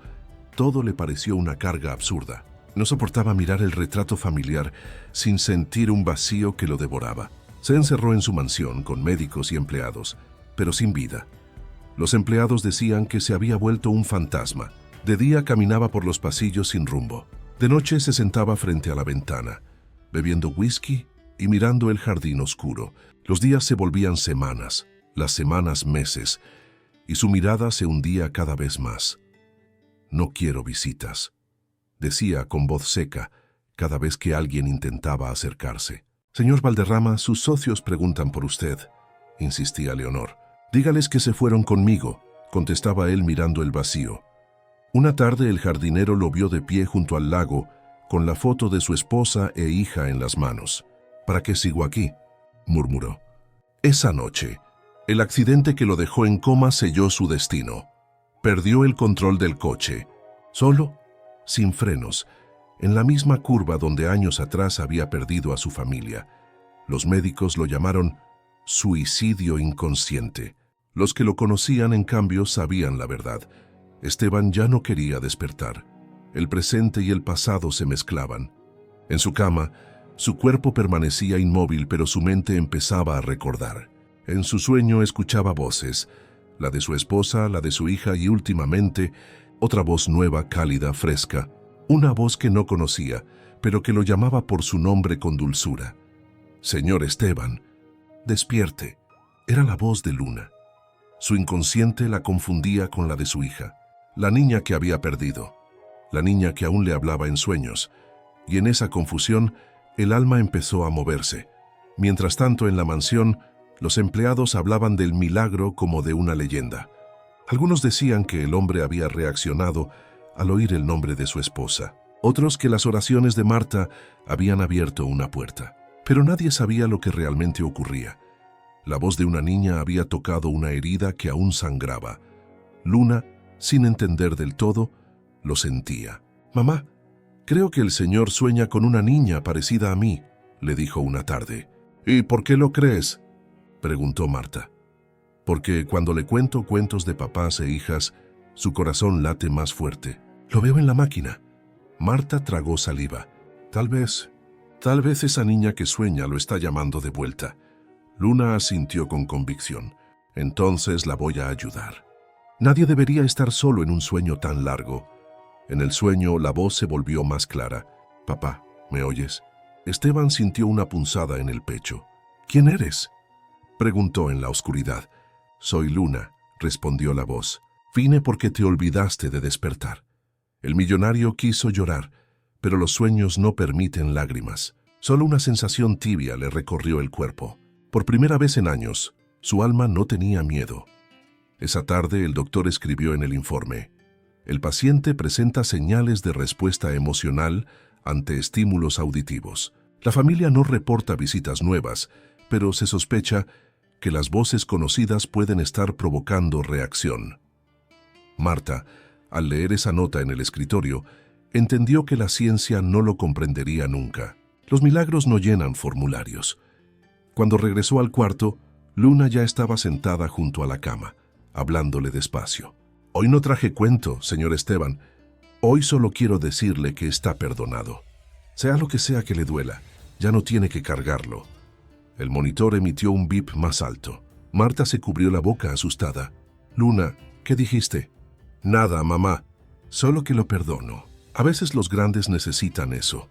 todo le pareció una carga absurda. No soportaba mirar el retrato familiar sin sentir un vacío que lo devoraba. Se encerró en su mansión con médicos y empleados, pero sin vida. Los empleados decían que se había vuelto un fantasma. De día caminaba por los pasillos sin rumbo. De noche se sentaba frente a la ventana, bebiendo whisky y mirando el jardín oscuro. Los días se volvían semanas, las semanas meses, y su mirada se hundía cada vez más. «No quiero visitas», decía con voz seca cada vez que alguien intentaba acercarse. «Señor Valderrama, sus socios preguntan por usted», insistía Leonor. «Dígales que se fueron conmigo», contestaba él mirando el vacío. Una tarde el jardinero lo vio de pie junto al lago, con la foto de su esposa e hija en las manos. «¿Para qué sigo aquí?», murmuró. Esa noche, el accidente que lo dejó en coma selló su destino. Perdió el control del coche, solo, sin frenos, en la misma curva donde años atrás había perdido a su familia. Los médicos lo llamaron suicidio inconsciente. Los que lo conocían, en cambio, sabían la verdad. Esteban ya no quería despertar. El presente y el pasado se mezclaban. En su cama, su cuerpo permanecía inmóvil, pero su mente empezaba a recordar. En su sueño escuchaba voces, la de su esposa, la de su hija y últimamente, otra voz nueva, cálida, fresca. Una voz que no conocía, pero que lo llamaba por su nombre con dulzura. «Señor Esteban, despierte». Era la voz de Luna. Su inconsciente la confundía con la de su hija, la niña que había perdido, la niña que aún le hablaba en sueños, y en esa confusión El alma empezó a moverse. Mientras tanto, en la mansión, los empleados hablaban del milagro como de una leyenda. Algunos decían que el hombre había reaccionado al oír el nombre de su esposa. Otros que las oraciones de Marta habían abierto una puerta. Pero nadie sabía lo que realmente ocurría. La voz de una niña había tocado una herida que aún sangraba. Luna, sin entender del todo, lo sentía. «Mamá, creo que el Señor sueña con una niña parecida a mí», le dijo una tarde. «¿Y por qué lo crees?», preguntó Marta. «Porque cuando le cuento cuentos de papás e hijas, su corazón late más fuerte. Lo veo en la máquina». Marta tragó saliva. Tal vez esa niña que sueña lo está llamando de vuelta». Luna asintió con convicción. «Entonces la voy a ayudar». Nadie debería estar solo en un sueño tan largo. En el sueño, la voz se volvió más clara. «Papá, ¿me oyes?». Esteban sintió una punzada en el pecho. «¿Quién eres?», preguntó en la oscuridad. «Soy Luna», respondió la voz. «Vine porque te olvidaste de despertar». El millonario quiso llorar, pero los sueños no permiten lágrimas. Solo una sensación tibia le recorrió el cuerpo. Por primera vez en años, su alma no tenía miedo. Esa tarde el doctor escribió en el informe: «El paciente presenta señales de respuesta emocional ante estímulos auditivos. La familia no reporta visitas nuevas, pero se sospecha que las voces conocidas pueden estar provocando reacción». Marta, al leer esa nota en el escritorio, entendió que la ciencia no lo comprendería nunca. Los milagros no llenan formularios. Cuando regresó al cuarto, Luna ya estaba sentada junto a la cama, hablándole despacio. «Hoy no traje cuento, señor Esteban. Hoy solo quiero decirle que está perdonado. Sea lo que sea que le duela, ya no tiene que cargarlo». El monitor emitió un bip más alto. Marta se cubrió la boca asustada. «Luna, ¿qué dijiste?». «Nada, mamá. Solo que lo perdono. A veces los grandes necesitan eso».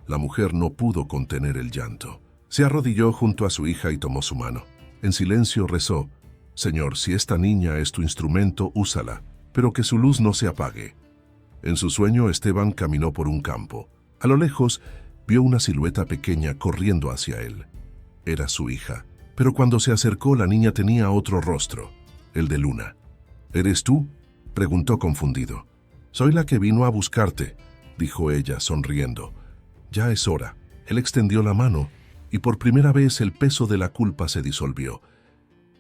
La mujer no pudo contener el llanto. Se arrodilló junto a su hija y tomó su mano. En silencio rezó: «Señor, si esta niña es tu instrumento, úsala, pero que su luz no se apague». En su sueño, Esteban caminó por un campo. A lo lejos, vio una silueta pequeña corriendo hacia él. Era su hija, pero cuando se acercó, la niña tenía otro rostro, el de Luna. «¿Eres tú?», preguntó confundido. «Soy la que vino a buscarte», dijo ella, sonriendo. «Ya es hora». Él extendió la mano, y por primera vez el peso de la culpa se disolvió.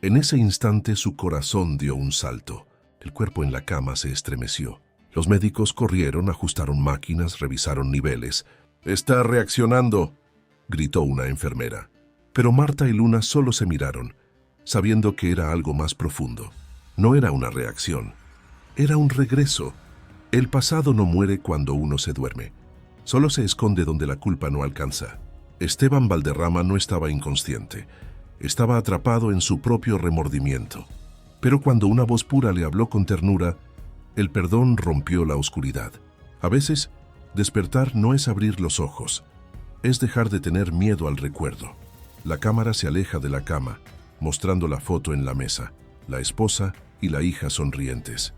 En ese instante su corazón dio un salto. El cuerpo en la cama se estremeció. Los médicos corrieron, ajustaron máquinas, revisaron niveles. «Está reaccionando», gritó una enfermera. Pero Marta y Luna solo se miraron, sabiendo que era algo más profundo. No era una reacción, era un regreso. El pasado no muere cuando uno se duerme. Solo se esconde donde la culpa no alcanza. Esteban Valderrama no estaba inconsciente. Estaba atrapado en su propio remordimiento. Pero cuando una voz pura le habló con ternura, el perdón rompió la oscuridad. A veces, despertar no es abrir los ojos, es dejar de tener miedo al recuerdo. La cámara se aleja de la cama, mostrando la foto en la mesa, la esposa y la hija sonrientes.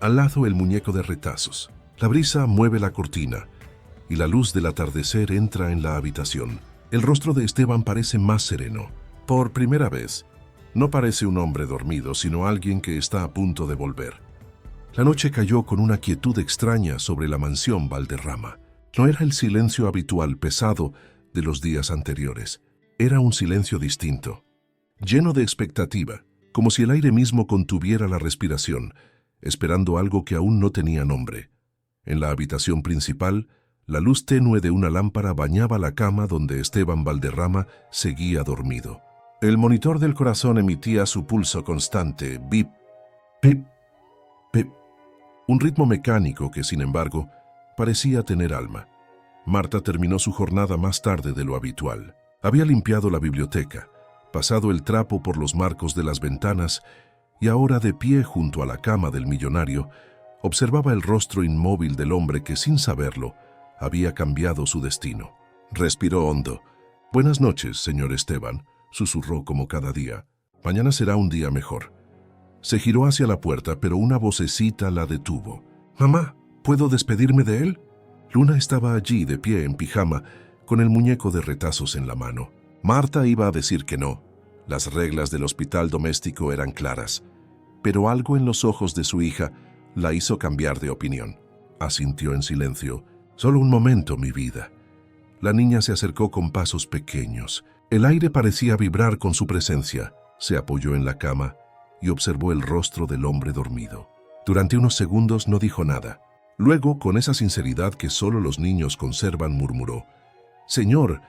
Al lado el muñeco de retazos. La brisa mueve la cortina y la luz del atardecer entra en la habitación. El rostro de Esteban parece más sereno. Por primera vez, no parece un hombre dormido, sino alguien que está a punto de volver. La noche cayó con una quietud extraña sobre la mansión Valderrama. No era el silencio habitual, pesado, de los días anteriores. Era un silencio distinto, lleno de expectativa, como si el aire mismo contuviera la respiración, esperando algo que aún no tenía nombre. En la habitación principal, la luz tenue de una lámpara bañaba la cama donde Esteban Valderrama seguía dormido. El monitor del corazón emitía su pulso constante, bip, pip, pip, un ritmo mecánico que, sin embargo, parecía tener alma. Marta terminó su jornada más tarde de lo habitual. Había limpiado la biblioteca, pasado el trapo por los marcos de las ventanas y ahora, de pie junto a la cama del millonario, observaba el rostro inmóvil del hombre que, sin saberlo, había cambiado su destino. Respiró hondo. «Buenas noches, señor Esteban», susurró como cada día. «Mañana será un día mejor». Se giró hacia la puerta, pero una vocecita la detuvo. «Mamá, ¿puedo despedirme de él?». Luna estaba allí, de pie en pijama, con el muñeco de retazos en la mano. Marta iba a decir que no. Las reglas del hospital doméstico eran claras, pero algo en los ojos de su hija la hizo cambiar de opinión. Asintió en silencio. «Solo un momento, mi vida». La niña se acercó con pasos pequeños. El aire parecía vibrar con su presencia. Se apoyó en la cama y observó el rostro del hombre dormido. Durante unos segundos no dijo nada. Luego, con esa sinceridad que solo los niños conservan, murmuró: «Señor,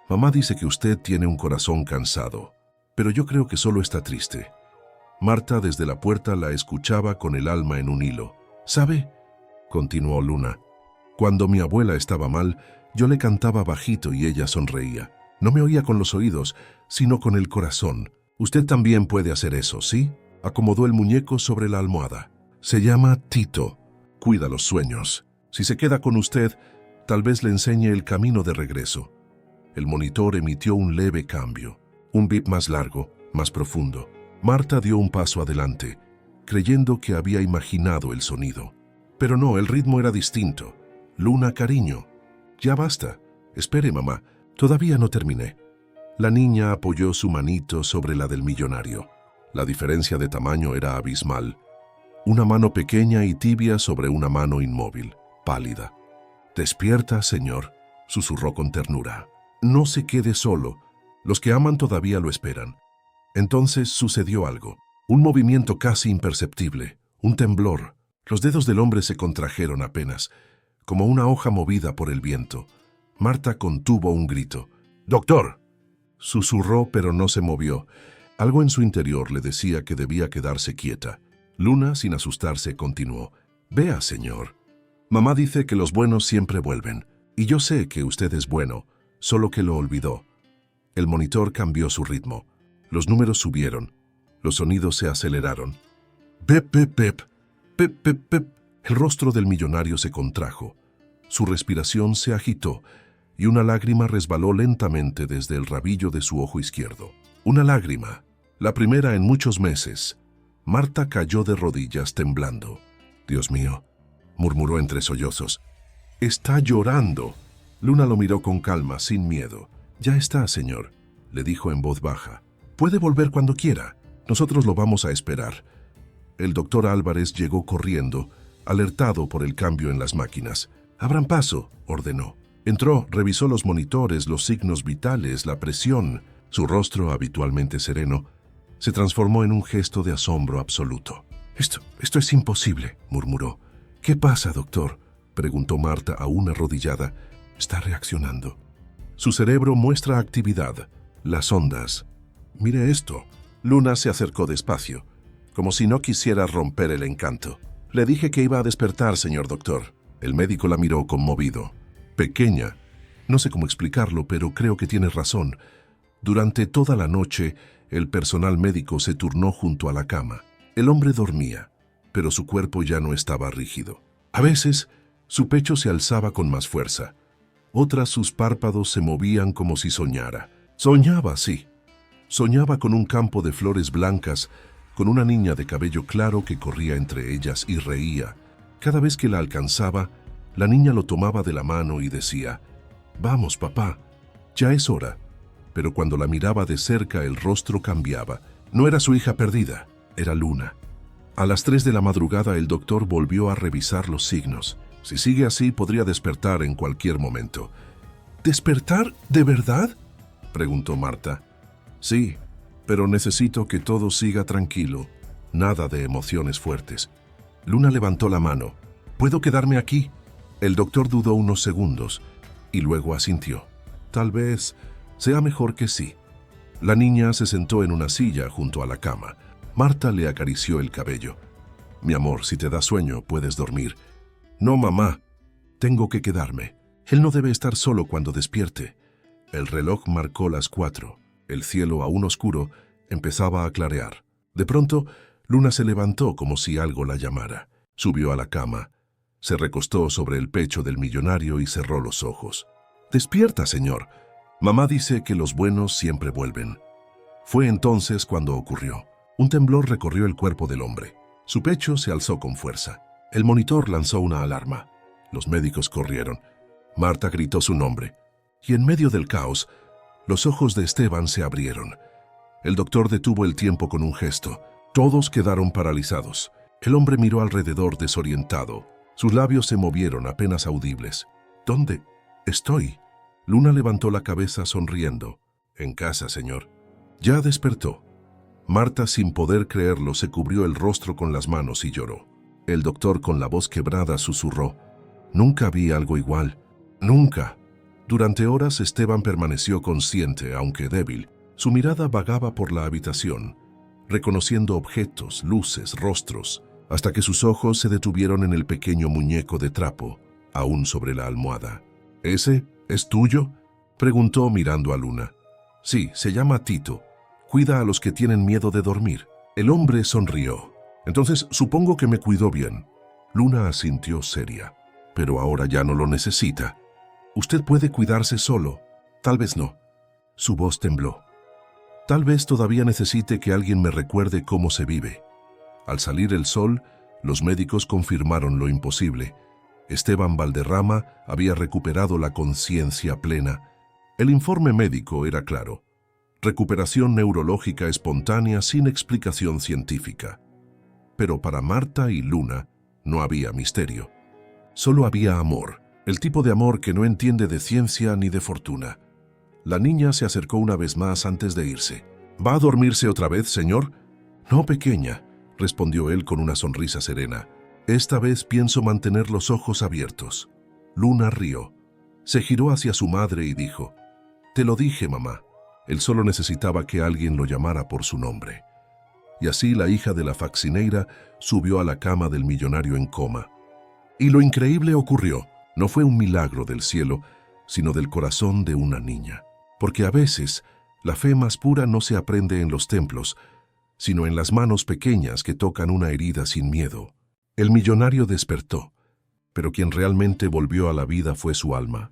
mamá dice que usted tiene un corazón cansado, pero yo creo que solo está triste». Marta desde la puerta la escuchaba con el alma en un hilo. «¿Sabe?», continuó Luna, «cuando mi abuela estaba mal, yo le cantaba bajito y ella sonreía. No me oía con los oídos, sino con el corazón. Usted también puede hacer eso, ¿sí?». Acomodó el muñeco sobre la almohada. «Se llama Tito. Cuida los sueños. Si se queda con usted, tal vez le enseñe el camino de regreso». El monitor emitió un leve cambio. Un bip más largo, más profundo. Marta dio un paso adelante, creyendo que había imaginado el sonido. Pero no, el ritmo era distinto. «Luna, cariño. Ya basta. Espere, mamá. Todavía no terminé». La niña apoyó su manito sobre la del millonario. La diferencia de tamaño era abismal. Una mano pequeña y tibia sobre una mano inmóvil, pálida. «Despierta, señor», susurró con ternura. «No se quede solo. Los que aman todavía lo esperan». Entonces sucedió algo. Un movimiento casi imperceptible, un temblor. Los dedos del hombre se contrajeron apenas, como una hoja movida por el viento. Marta contuvo un grito. «¡Doctor!». Susurró, pero no se movió. Algo en su interior le decía que debía quedarse quieta. Luna, sin asustarse, continuó. «Vea, señor. Mamá dice que los buenos siempre vuelven. Y yo sé que usted es bueno, solo que lo olvidó». El monitor cambió su ritmo. Los números subieron. Los sonidos se aceleraron. «Pep, pep, pep. Pep, pep, pep». El rostro del millonario se contrajo. Su respiración se agitó y una lágrima resbaló lentamente desde el rabillo de su ojo izquierdo. Una lágrima, la primera en muchos meses. Marta cayó de rodillas temblando. «Dios mío», murmuró entre sollozos. «Está llorando». Luna lo miró con calma, sin miedo. «Ya está, señor», le dijo en voz baja. «Puede volver cuando quiera. Nosotros lo vamos a esperar». El doctor Álvarez llegó corriendo, alertado por el cambio en las máquinas. «Abran paso», ordenó. Entró, revisó los monitores, los signos vitales, la presión. Su rostro, habitualmente sereno, se transformó en un gesto de asombro absoluto. Esto es imposible», murmuró. «¿Qué pasa, doctor?», preguntó Marta aún arrodillada. «Está reaccionando. Su cerebro muestra actividad. Las ondas. Mire esto». Luna se acercó despacio, como si no quisiera romper el encanto. «Le dije que iba a despertar, señor doctor». El médico la miró conmovido. «Pequeña. No sé cómo explicarlo, pero creo que tienes razón. Durante toda la noche, el personal médico se turnó junto a la cama. El hombre dormía, pero su cuerpo ya no estaba rígido. A veces, su pecho se alzaba con más fuerza. Otras, sus párpados se movían como si soñara. Soñaba, sí. Soñaba con un campo de flores blancas, con una niña de cabello claro que corría entre ellas y reía. Cada vez que la alcanzaba, la niña lo tomaba de la mano y decía: «Vamos, papá, ya es hora». Pero cuando la miraba de cerca, el rostro cambiaba. No era su hija perdida, era Luna. A las 3 de la madrugada el doctor volvió a revisar los signos. Si sigue así, podría despertar en cualquier momento. «¿Despertar? ¿De verdad?», preguntó Marta. «Sí, pero necesito que todo siga tranquilo. Nada de emociones fuertes». Luna levantó la mano. «¿Puedo quedarme aquí?». El doctor dudó unos segundos y luego asintió. «Tal vez sea mejor que sí». La niña se sentó en una silla junto a la cama. Marta le acarició el cabello. «Mi amor, si te da sueño, puedes dormir». «No, mamá. Tengo que quedarme. Él no debe estar solo cuando despierte». El reloj marcó las 4. El cielo, aún oscuro, empezaba a clarear. De pronto, Luna se levantó como si algo la llamara. Subió a la cama. Se recostó sobre el pecho del millonario y cerró los ojos. «Despierta, señor. Mamá dice que los buenos siempre vuelven». Fue entonces cuando ocurrió. Un temblor recorrió el cuerpo del hombre. Su pecho se alzó con fuerza. El monitor lanzó una alarma. Los médicos corrieron. Marta gritó su nombre. Y en medio del caos, los ojos de Esteban se abrieron. El doctor detuvo el tiempo con un gesto. Todos quedaron paralizados. El hombre miró alrededor desorientado. Sus labios se movieron apenas audibles. ¿Dónde estoy? Luna levantó la cabeza sonriendo. En casa, señor. Ya despertó. Marta, sin poder creerlo, se cubrió el rostro con las manos y lloró. El doctor, con la voz quebrada, susurró. Nunca vi algo igual. Nunca. Durante horas Esteban permaneció consciente, aunque débil. Su mirada vagaba por la habitación, reconociendo objetos, luces, rostros, hasta que sus ojos se detuvieron en el pequeño muñeco de trapo, aún sobre la almohada. ¿Ese es tuyo?, preguntó mirando a Luna. Sí, se llama Tito. Cuida a los que tienen miedo de dormir. El hombre sonrió. Entonces supongo que me cuidó bien. Luna asintió seria. Pero ahora ya no lo necesita. Usted puede cuidarse solo. Tal vez no. Su voz tembló. Tal vez todavía necesite que alguien me recuerde cómo se vive. Al salir el sol, los médicos confirmaron lo imposible. Esteban Valderrama había recuperado la conciencia plena. El informe médico era claro. Recuperación neurológica espontánea sin explicación científica. Pero para Marta y Luna no había misterio. Solo había amor, el tipo de amor que no entiende de ciencia ni de fortuna. La niña se acercó una vez más antes de irse. ¿Va a dormirse otra vez, señor? No, pequeña, respondió él con una sonrisa serena. Esta vez pienso mantener los ojos abiertos. Luna rió. Se giró hacia su madre y dijo, «Te lo dije, mamá». Él solo necesitaba que alguien lo llamara por su nombre. Y así la hija de la faccineira subió a la cama del millonario en coma. Y lo increíble ocurrió. No fue un milagro del cielo, sino del corazón de una niña. Porque a veces la fe más pura no se aprende en los templos, sino en las manos pequeñas que tocan una herida sin miedo. El millonario despertó, pero quien realmente volvió a la vida fue su alma.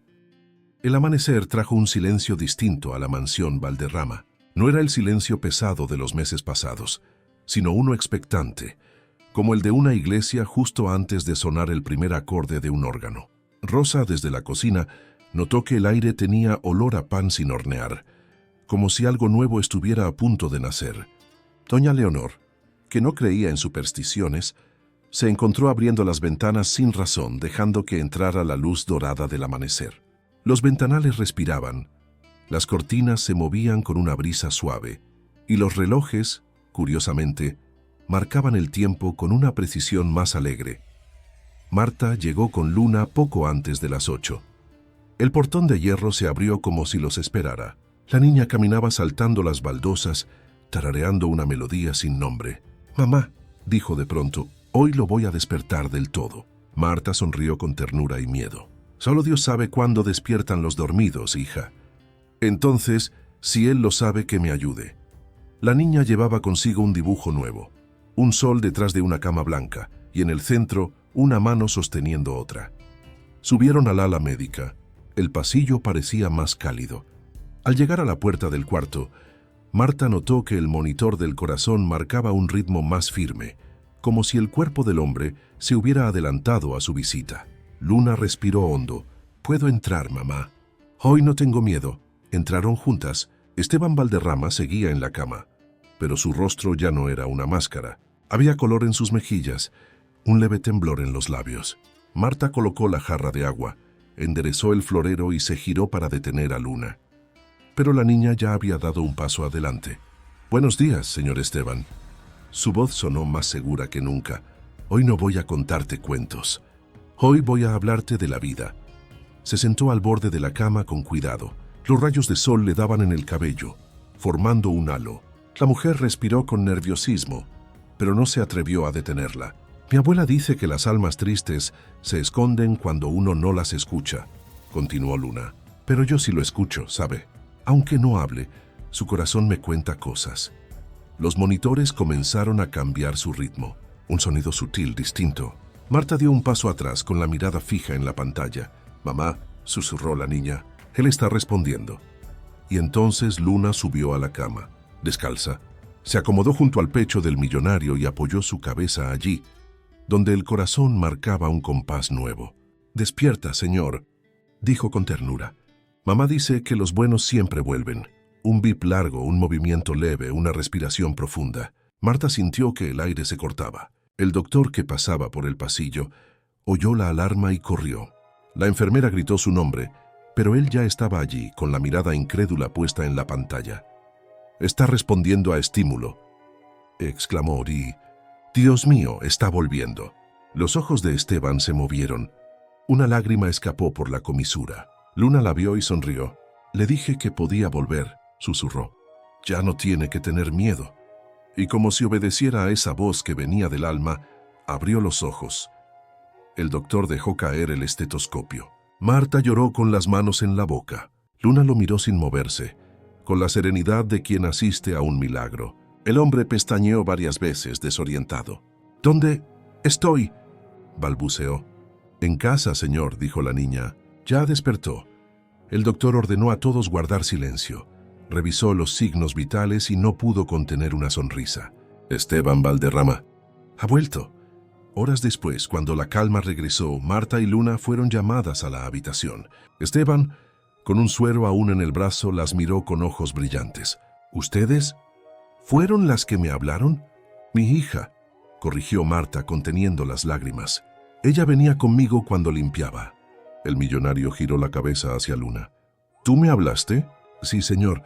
El amanecer trajo un silencio distinto a la mansión Valderrama. No era el silencio pesado de los meses pasados, sino uno expectante, como el de una iglesia justo antes de sonar el primer acorde de un órgano. Rosa, desde la cocina, notó que el aire tenía olor a pan sin hornear, como si algo nuevo estuviera a punto de nacer. Doña Leonor, que no creía en supersticiones, se encontró abriendo las ventanas sin razón, dejando que entrara la luz dorada del amanecer. Los ventanales respiraban, las cortinas se movían con una brisa suave, y los relojes, curiosamente, marcaban el tiempo con una precisión más alegre. Marta llegó con Luna poco antes de las 8. El portón de hierro se abrió como si los esperara. La niña caminaba saltando las baldosas, tarareando una melodía sin nombre. «Mamá», dijo de pronto, «hoy lo voy a despertar del todo». Marta sonrió con ternura y miedo. «Solo Dios sabe cuándo despiertan los dormidos, hija. Entonces, si Él lo sabe, que me ayude». La niña llevaba consigo un dibujo nuevo, un sol detrás de una cama blanca, y en el centro, una mano sosteniendo otra. Subieron al ala médica. El pasillo parecía más cálido. Al llegar a la puerta del cuarto, Marta notó que el monitor del corazón marcaba un ritmo más firme, como si el cuerpo del hombre se hubiera adelantado a su visita. Luna respiró hondo. «Puedo entrar, mamá». «Hoy no tengo miedo». Entraron juntas. Esteban Valderrama seguía en la cama, pero su rostro ya no era una máscara. Había color en sus mejillas, un leve temblor en los labios. Marta colocó la jarra de agua, enderezó el florero y se giró para detener a Luna. Pero la niña ya había dado un paso adelante. «Buenos días, señor Esteban». Su voz sonó más segura que nunca. «Hoy no voy a contarte cuentos. Hoy voy a hablarte de la vida». Se sentó al borde de la cama con cuidado. Los rayos de sol le daban en el cabello, formando un halo. La mujer respiró con nerviosismo, pero no se atrevió a detenerla. «Mi abuela dice que las almas tristes se esconden cuando uno no las escucha», continuó Luna. «Pero yo sí lo escucho, ¿sabe? Aunque no hable, su corazón me cuenta cosas». Los monitores comenzaron a cambiar su ritmo. Un sonido sutil, distinto. Marta dio un paso atrás con la mirada fija en la pantalla. «Mamá», susurró la niña, «él está respondiendo». Y entonces Luna subió a la cama, descalza. Se acomodó junto al pecho del millonario y apoyó su cabeza allí, donde el corazón marcaba un compás nuevo. «Despierta, señor», dijo con ternura. Mamá dice que los buenos siempre vuelven. Un bip largo, un movimiento leve, una respiración profunda. Marta sintió que el aire se cortaba. El doctor, que pasaba por el pasillo, oyó la alarma y corrió. La enfermera gritó su nombre, pero él ya estaba allí, con la mirada incrédula puesta en la pantalla. «Está respondiendo a estímulo», exclamó y «Dios mío, está volviendo». Los ojos de Esteban se movieron. Una lágrima escapó por la comisura. Luna la vio y sonrió. «Le dije que podía volver», susurró. «Ya no tiene que tener miedo». Y como si obedeciera a esa voz que venía del alma, abrió los ojos. El doctor dejó caer el estetoscopio. Marta lloró con las manos en la boca. Luna lo miró sin moverse, con la serenidad de quien asiste a un milagro. El hombre pestañeó varias veces, desorientado. «¿Dónde estoy?», balbuceó. «En casa, señor», dijo la niña. Ya despertó. El doctor ordenó a todos guardar silencio. Revisó los signos vitales y no pudo contener una sonrisa. «Esteban Valderrama ha vuelto». Horas después, cuando la calma regresó, Marta y Luna fueron llamadas a la habitación. Esteban, con un suero aún en el brazo, las miró con ojos brillantes. «¿Ustedes fueron las que me hablaron?» «Mi hija», corrigió Marta conteniendo las lágrimas. «Ella venía conmigo cuando limpiaba». El millonario giró la cabeza hacia Luna. «¿Tú me hablaste?» «Sí, señor.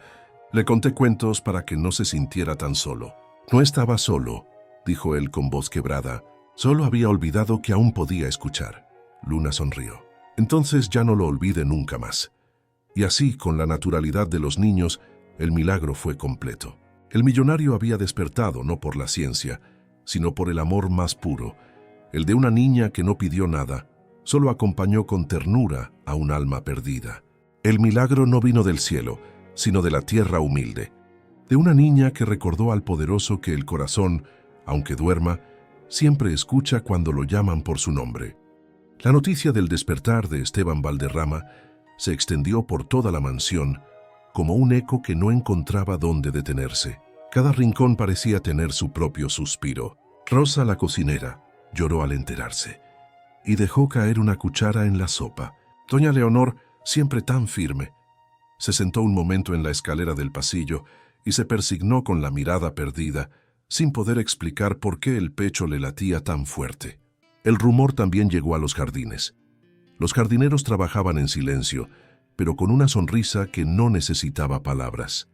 Le conté cuentos para que no se sintiera tan solo». «No estaba solo», dijo él con voz quebrada. Solo había olvidado que aún podía escuchar. Luna sonrió. «Entonces ya no lo olvide nunca más». Y así, con la naturalidad de los niños, el milagro fue completo. El millonario había despertado no por la ciencia, sino por el amor más puro, el de una niña que no pidió nada, solo acompañó con ternura a un alma perdida. El milagro no vino del cielo, sino de la tierra humilde, de una niña que recordó al poderoso que el corazón, aunque duerma, siempre escucha cuando lo llaman por su nombre. La noticia del despertar de Esteban Valderrama se extendió por toda la mansión como un eco que no encontraba dónde detenerse. Cada rincón parecía tener su propio suspiro. Rosa, la cocinera, lloró al enterarse y dejó caer una cuchara en la sopa. Doña Leonor, siempre tan firme, se sentó un momento en la escalera del pasillo y se persignó con la mirada perdida, sin poder explicar por qué el pecho le latía tan fuerte. El rumor también llegó a los jardines. Los jardineros trabajaban en silencio, pero con una sonrisa que no necesitaba palabras.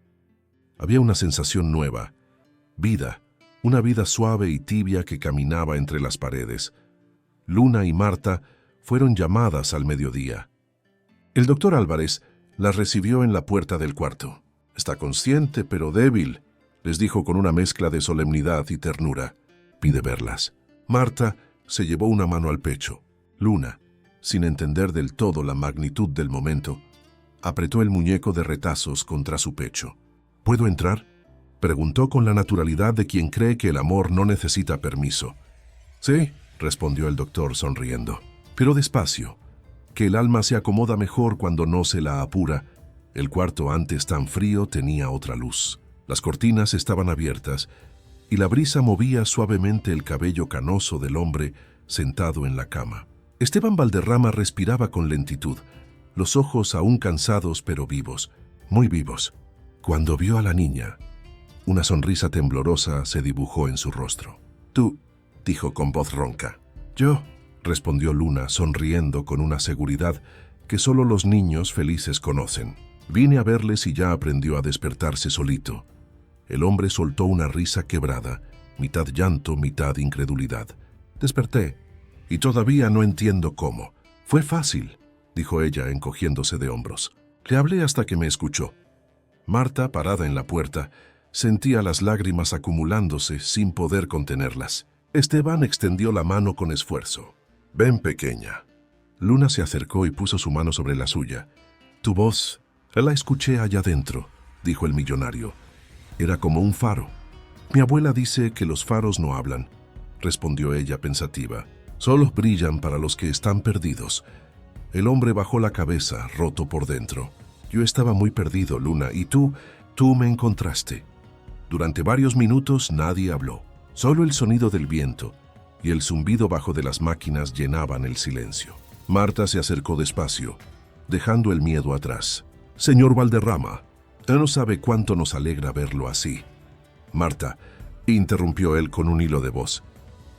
Había una sensación nueva, vida, una vida suave y tibia que caminaba entre las paredes. Luna y Marta fueron llamadas al mediodía. El doctor Álvarez las recibió en la puerta del cuarto. «Está consciente, pero débil», les dijo con una mezcla de solemnidad y ternura. «Pide verlas». Marta se llevó una mano al pecho. Luna, sin entender del todo la magnitud del momento, apretó el muñeco de retazos contra su pecho. «¿Puedo entrar?», preguntó con la naturalidad de quien cree que el amor no necesita permiso. «Sí», respondió el doctor sonriendo, «pero despacio, que el alma se acomoda mejor cuando no se la apura». El cuarto, antes tan frío, tenía otra luz. Las cortinas estaban abiertas y la brisa movía suavemente el cabello canoso del hombre sentado en la cama. Esteban Valderrama respiraba con lentitud, los ojos aún cansados pero vivos, muy vivos. Cuando vio a la niña, una sonrisa temblorosa se dibujó en su rostro. «Tú», dijo con voz ronca. «Yo», respondió Luna, sonriendo con una seguridad que solo los niños felices conocen. «Vine a verles y ya aprendió a despertarse solito». El hombre soltó una risa quebrada, mitad llanto, mitad incredulidad. «Desperté, y todavía no entiendo cómo. Fue fácil», dijo ella, encogiéndose de hombros. «Le hablé hasta que me escuchó». Marta, parada en la puerta, sentía las lágrimas acumulándose sin poder contenerlas. Esteban extendió la mano con esfuerzo. «Ven, pequeña». Luna se acercó y puso su mano sobre la suya. «Tu voz, la escuché allá dentro», dijo el millonario. «Era como un faro». «Mi abuela dice que los faros no hablan», respondió ella pensativa. «Solo brillan para los que están perdidos». El hombre bajó la cabeza, roto por dentro. «Yo estaba muy perdido, Luna, y tú me encontraste». Durante varios minutos nadie habló. Solo el sonido del viento y el zumbido bajo de las máquinas llenaban el silencio. Marta se acercó despacio, dejando el miedo atrás. Señor Valderrama, no sabe cuánto nos alegra verlo así. Marta, interrumpió él con un hilo de voz.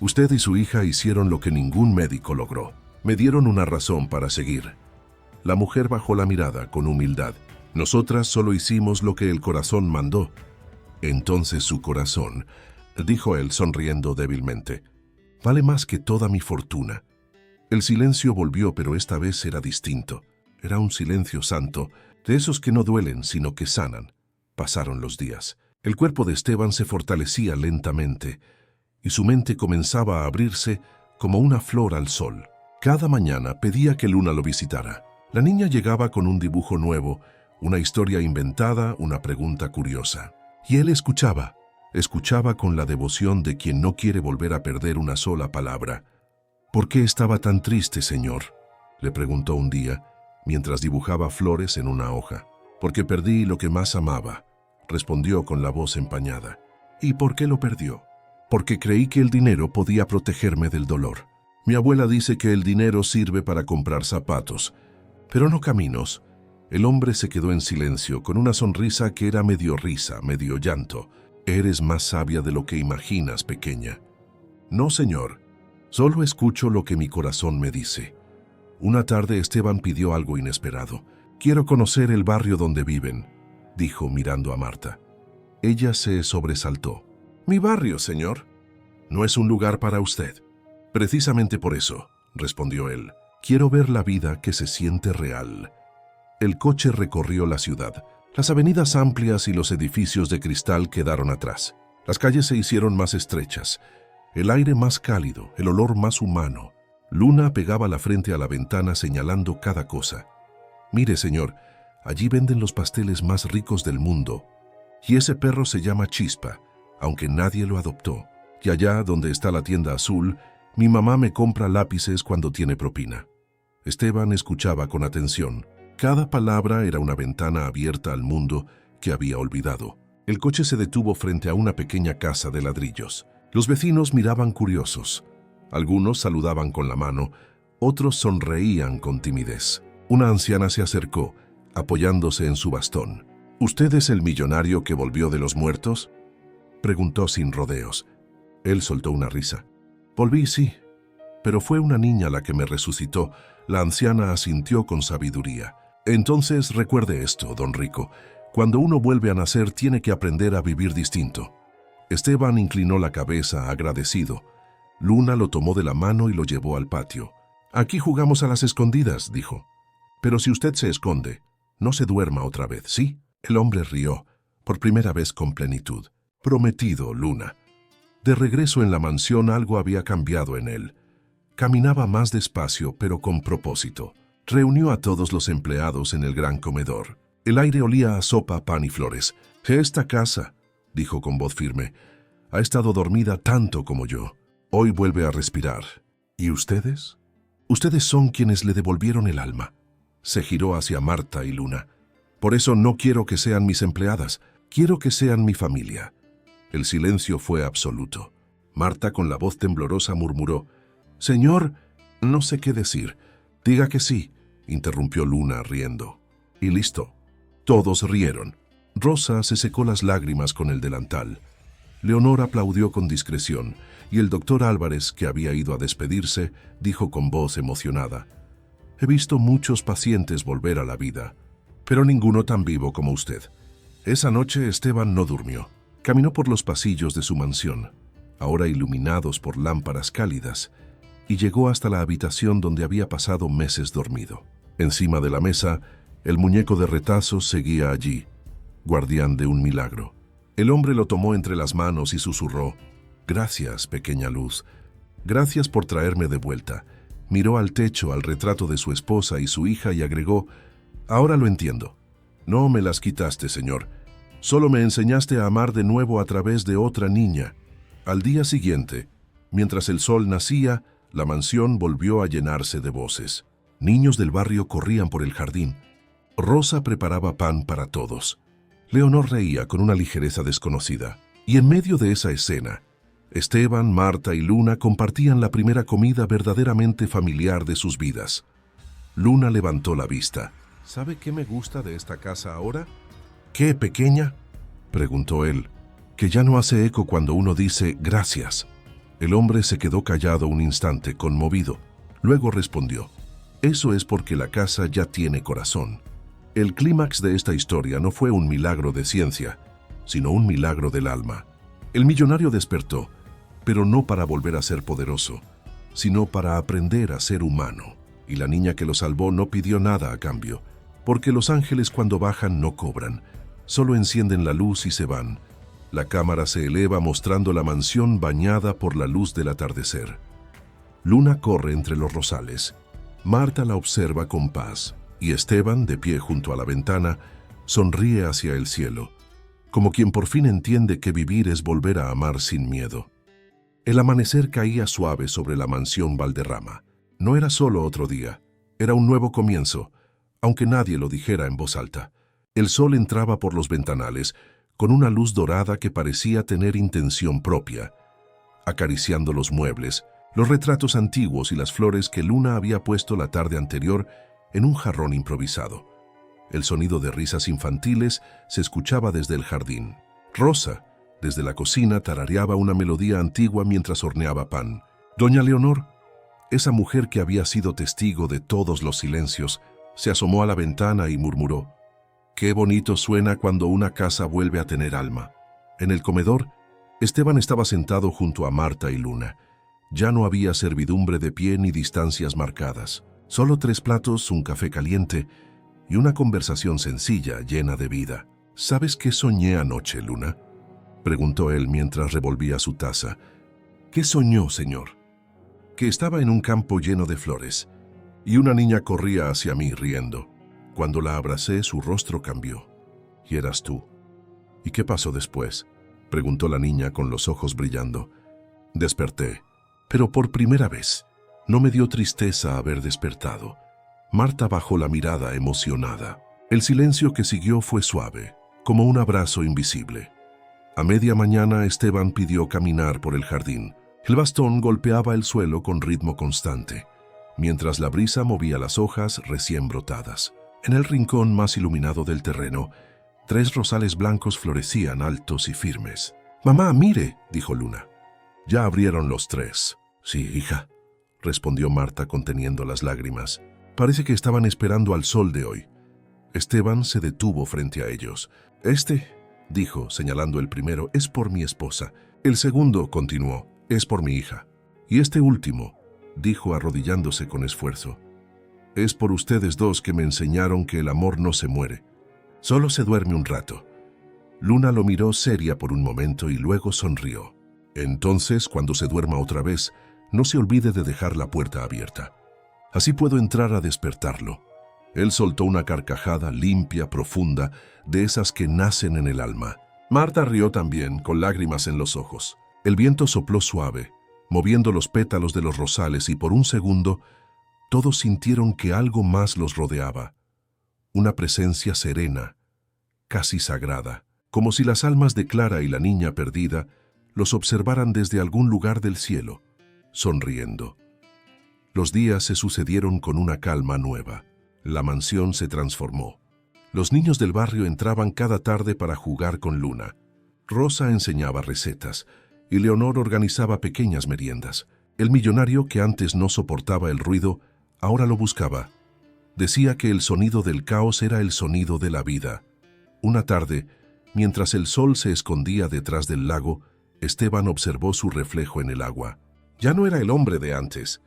Usted y su hija hicieron lo que ningún médico logró. Me dieron una razón para seguir. La mujer bajó la mirada con humildad. Nosotras solo hicimos lo que el corazón mandó. Entonces su corazón, dijo él sonriendo débilmente, vale más que toda mi fortuna. El silencio volvió, pero esta vez era distinto. Era un silencio santo, de esos que no duelen, sino que sanan. Pasaron los días. El cuerpo de Esteban se fortalecía lentamente, y su mente comenzaba a abrirse como una flor al sol. Cada mañana pedía que Luna lo visitara. La niña llegaba con un dibujo nuevo, una historia inventada, una pregunta curiosa. Y él escuchaba con la devoción de quien no quiere volver a perder una sola palabra. ¿Por qué estaba tan triste, señor?, le preguntó un día, mientras dibujaba flores en una hoja. Porque perdí lo que más amaba, respondió con la voz empañada. ¿Y por qué lo perdió? Porque creí que el dinero podía protegerme del dolor. Mi abuela dice que el dinero sirve para comprar zapatos, pero no caminos. El hombre se quedó en silencio, con una sonrisa que era medio risa, medio llanto. Eres más sabia de lo que imaginas, pequeña. No, señor. Solo escucho lo que mi corazón me dice. Una tarde Esteban pidió algo inesperado. Quiero conocer el barrio donde viven, dijo mirando a Marta. Ella se sobresaltó. Mi barrio, señor. No es un lugar para usted. Precisamente por eso, respondió él. Quiero ver la vida que se siente real. El coche recorrió la ciudad. Las avenidas amplias y los edificios de cristal quedaron atrás. Las calles se hicieron más estrechas, el aire más cálido, el olor más humano. Luna pegaba la frente a la ventana señalando cada cosa. Mire, señor, allí venden los pasteles más ricos del mundo. Y ese perro se llama Chispa, aunque nadie lo adoptó. Y allá, donde está la tienda azul, mi mamá me compra lápices cuando tiene propina. Esteban escuchaba con atención. Cada palabra era una ventana abierta al mundo que había olvidado. El coche se detuvo frente a una pequeña casa de ladrillos. Los vecinos miraban curiosos. Algunos saludaban con la mano, otros sonreían con timidez. Una anciana se acercó, apoyándose en su bastón. ¿Usted es el millonario que volvió de los muertos?, preguntó sin rodeos. Él soltó una risa. Volví, sí, pero fue una niña la que me resucitó. La anciana asintió con sabiduría. Entonces recuerde esto, don Rico. Cuando uno vuelve a nacer tiene que aprender a vivir distinto. Esteban inclinó la cabeza agradecido. Luna lo tomó de la mano y lo llevó al patio. Aquí jugamos a las escondidas, dijo. Pero si usted se esconde, no se duerma otra vez, ¿sí? El hombre rió, por primera vez con plenitud. Prometido, Luna. De regreso en la mansión algo había cambiado en él. Caminaba más despacio, pero con propósito. Reunió a todos los empleados en el gran comedor. El aire olía a sopa, pan y flores. Esta casa, dijo con voz firme, ha estado dormida tanto como yo. Hoy vuelve a respirar. ¿Y ustedes? Ustedes son quienes le devolvieron el alma. Se giró hacia Marta y Luna. Por eso no quiero que sean mis empleadas, quiero que sean mi familia. El silencio fue absoluto. Marta, con la voz temblorosa, murmuró: Señor, no sé qué decir. Diga que sí, interrumpió Luna riendo. Y listo. Todos rieron. Rosa se secó las lágrimas con el delantal. Leonor aplaudió con discreción, y el doctor Álvarez, que había ido a despedirse, dijo con voz emocionada: He visto muchos pacientes volver a la vida, pero ninguno tan vivo como usted. Esa noche Esteban no durmió. Caminó por los pasillos de su mansión, ahora iluminados por lámparas cálidas, y llegó hasta la habitación donde había pasado meses dormido. Encima de la mesa, el muñeco de retazos seguía allí, guardián de un milagro. El hombre lo tomó entre las manos y susurró: Gracias, pequeña luz. Gracias por traerme de vuelta. Miró al techo, al retrato de su esposa y su hija y agregó: Ahora lo entiendo. No me las quitaste, señor. Solo me enseñaste a amar de nuevo a través de otra niña. Al día siguiente, mientras el sol nacía, la mansión volvió a llenarse de voces. Niños del barrio corrían por el jardín. Rosa preparaba pan para todos. Leonor reía con una ligereza desconocida. Y en medio de esa escena, Esteban, Marta y Luna compartían la primera comida verdaderamente familiar de sus vidas. Luna levantó la vista. ¿Sabe qué me gusta de esta casa ahora? ¿Qué, pequeña?, preguntó él, que ya no hace eco cuando uno dice gracias. El hombre se quedó callado un instante, conmovido. Luego respondió: eso es porque la casa ya tiene corazón. El clímax de esta historia no fue un milagro de ciencia, sino un milagro del alma. El millonario despertó, pero no para volver a ser poderoso, sino para aprender a ser humano. Y la niña que lo salvó no pidió nada a cambio, porque los ángeles cuando bajan no cobran, solo encienden la luz y se van. La cámara se eleva mostrando la mansión bañada por la luz del atardecer. Luna corre entre los rosales. Marta la observa con paz, y Esteban, de pie junto a la ventana, sonríe hacia el cielo, como quien por fin entiende que vivir es volver a amar sin miedo. El amanecer caía suave sobre la mansión Valderrama. No era solo otro día, era un nuevo comienzo, aunque nadie lo dijera en voz alta. El sol entraba por los ventanales, con una luz dorada que parecía tener intención propia, acariciando los muebles, los retratos antiguos y las flores que Luna había puesto la tarde anterior en un jarrón improvisado. El sonido de risas infantiles se escuchaba desde el jardín. Rosa, desde la cocina, tarareaba una melodía antigua mientras horneaba pan. Doña Leonor, esa mujer que había sido testigo de todos los silencios, se asomó a la ventana y murmuró: «Qué bonito suena cuando una casa vuelve a tener alma». En el comedor, Esteban estaba sentado junto a Marta y Luna. Ya no había servidumbre de pie ni distancias marcadas. Solo 3 platos, un café caliente y una conversación sencilla, llena de vida. «¿Sabes qué soñé anoche, Luna?», preguntó él mientras revolvía su taza. «¿Qué soñó, señor?». «Que estaba en un campo lleno de flores y una niña corría hacia mí riendo. Cuando la abracé, su rostro cambió. Y eras tú». «¿Y qué pasó después?», preguntó la niña con los ojos brillando. «Desperté, pero por primera vez. No me dio tristeza haber despertado». Marta bajó la mirada emocionada. El silencio que siguió fue suave, como un abrazo invisible. A media mañana Esteban pidió caminar por el jardín. El bastón golpeaba el suelo con ritmo constante, mientras la brisa movía las hojas recién brotadas. En el rincón más iluminado del terreno, 3 rosales blancos florecían altos y firmes. «Mamá, mire», dijo Luna. «Ya abrieron los 3. «Sí, hija», respondió Marta conteniendo las lágrimas. «Parece que estaban esperando al sol de hoy». Esteban se detuvo frente a ellos. «Este», dijo, señalando el primero, «es por mi esposa». «El segundo», continuó, «es por mi hija». «Y este último», dijo arrodillándose con esfuerzo, «es por ustedes 2 que me enseñaron que el amor no se muere, solo se duerme un rato». Luna lo miró seria por un momento y luego sonrió. «Entonces, cuando se duerma otra vez, no se olvide de dejar la puerta abierta. Así puedo entrar a despertarlo». Él soltó una carcajada limpia, profunda, de esas que nacen en el alma. Marta rió también, con lágrimas en los ojos. El viento sopló suave, moviendo los pétalos de los rosales, y por un segundo todos sintieron que algo más los rodeaba. Una presencia serena, casi sagrada, como si las almas de Clara y la niña perdida los observaran desde algún lugar del cielo, sonriendo. Los días se sucedieron con una calma nueva. La mansión se transformó. Los niños del barrio entraban cada tarde para jugar con Luna. Rosa enseñaba recetas y Leonor organizaba pequeñas meriendas. El millonario, que antes no soportaba el ruido, ahora lo buscaba. Decía que el sonido del caos era el sonido de la vida. Una tarde, mientras el sol se escondía detrás del lago, Esteban observó su reflejo en el agua. Ya no era el hombre de antes.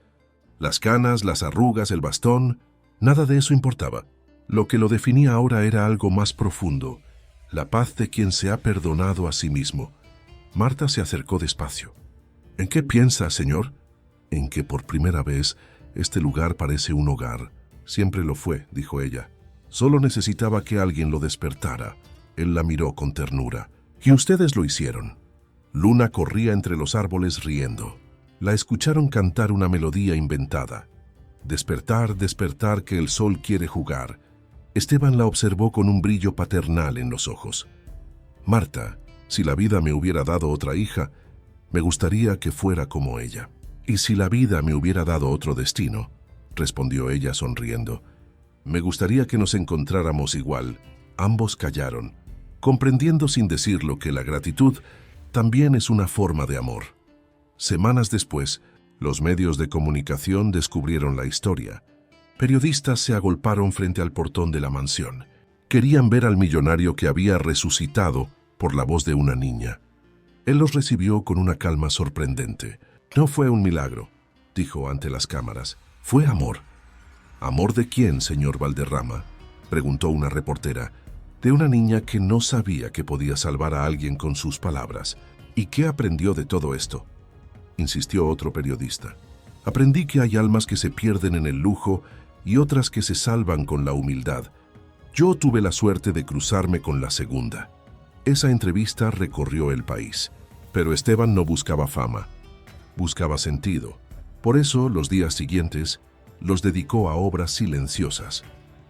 Las canas, las arrugas, el bastón, nada de eso importaba. Lo que lo definía ahora era algo más profundo, la paz de quien se ha perdonado a sí mismo. Marta se acercó despacio. «¿En qué piensa, señor?» «En que por primera vez este lugar parece un hogar». «Siempre lo fue», dijo ella. «Solo necesitaba que alguien lo despertara». Él la miró con ternura. «Y ustedes lo hicieron». Luna corría entre los árboles riendo. La escucharon cantar una melodía inventada. «Despertar, despertar, que el sol quiere jugar». Esteban la observó con un brillo paternal en los ojos. «Marta, si la vida me hubiera dado otra hija, me gustaría que fuera como ella». «Y si la vida me hubiera dado otro destino», respondió ella sonriendo, Me gustaría que nos encontráramos igual. Ambos callaron, comprendiendo sin decirlo que la gratitud también es una forma de amor. Semanas después, los medios de comunicación descubrieron la historia. Periodistas se agolparon frente al portón de la mansión. Querían ver al millonario que había resucitado por la voz de una niña. Él los recibió con una calma sorprendente. No fue un milagro, dijo ante las cámaras. Fue amor. ¿Amor de quién, señor Valderrama?, preguntó una reportera. De una niña que no sabía que podía salvar a alguien con sus palabras. ¿Y qué aprendió de todo esto?, insistió otro periodista. Aprendí que hay almas que se pierden en el lujo y otras que se salvan con la humildad. Yo tuve la suerte de cruzarme con la segunda. Esa entrevista recorrió el país, pero Esteban no buscaba fama, buscaba sentido. Por eso, los días siguientes, los dedicó a obras silenciosas.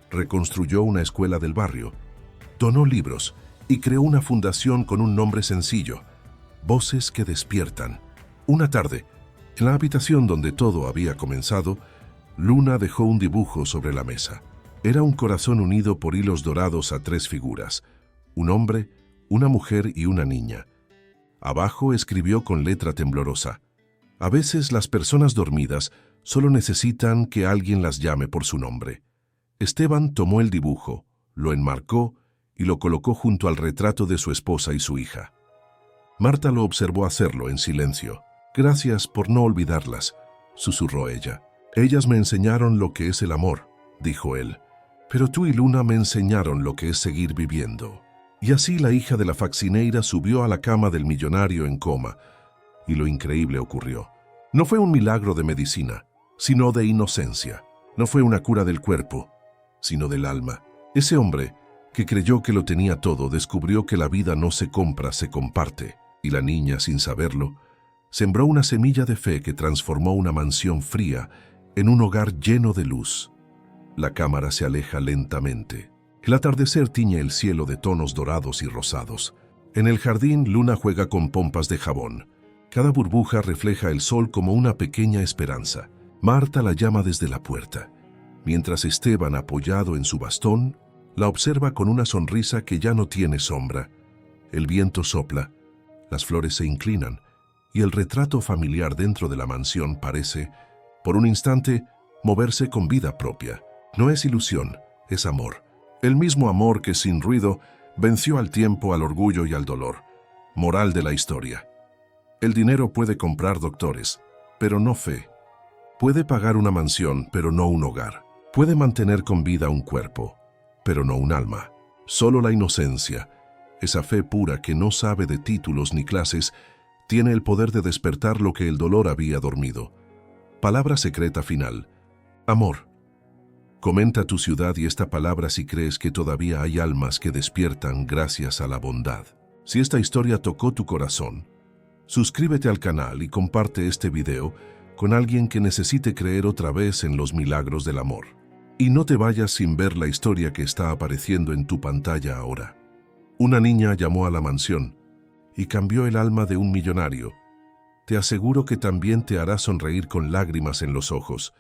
Reconstruyó una escuela del barrio, donó libros y creó una fundación con un nombre sencillo: Voces que Despiertan. Una tarde, en la habitación donde todo había comenzado, Luna dejó un dibujo sobre la mesa. Era un corazón unido por hilos dorados a 3 figuras: un hombre, una mujer y una niña. Abajo escribió con letra temblorosa: a veces las personas dormidas solo necesitan que alguien las llame por su nombre. Esteban tomó el dibujo, lo enmarcó y lo colocó junto al retrato de su esposa y su hija. Marta lo observó hacerlo en silencio. Gracias por no olvidarlas, susurró ella. Ellas me enseñaron lo que es el amor, dijo él. Pero tú y Luna me enseñaron lo que es seguir viviendo. Y así la hija de la faccineira subió a la cama del millonario en coma. Y lo increíble ocurrió. No fue un milagro de medicina, sino de inocencia. No fue una cura del cuerpo, sino del alma. Ese hombre, que creyó que lo tenía todo, descubrió que la vida no se compra, se comparte. Y la niña, sin saberlo, sembró una semilla de fe que transformó una mansión fría en un hogar lleno de luz. La cámara se aleja lentamente. El atardecer tiñe el cielo de tonos dorados y rosados. En el jardín, Luna juega con pompas de jabón. Cada burbuja refleja el sol como una pequeña esperanza. Marta la llama desde la puerta, mientras Esteban, apoyado en su bastón, la observa con una sonrisa que ya no tiene sombra. El viento sopla, las flores se inclinan, y el retrato familiar dentro de la mansión parece, por un instante, moverse con vida propia. No es ilusión, es amor. El mismo amor que, sin ruido, venció al tiempo, al orgullo y al dolor. Moral de la historia. El dinero puede comprar doctores, pero no fe. Puede pagar una mansión, pero no un hogar. Puede mantener con vida un cuerpo, pero no un alma. Solo la inocencia, esa fe pura que no sabe de títulos ni clases, tiene el poder de despertar lo que el dolor había dormido. Palabra secreta final. Amor. Comenta tu ciudad y esta palabra si crees que todavía hay almas que despiertan gracias a la bondad. Si esta historia tocó tu corazón, suscríbete al canal y comparte este video con alguien que necesite creer otra vez en los milagros del amor. Y no te vayas sin ver la historia que está apareciendo en tu pantalla ahora. Una niña llamó a la mansión y cambió el alma de un millonario. Te aseguro que también te hará sonreír con lágrimas en los ojos.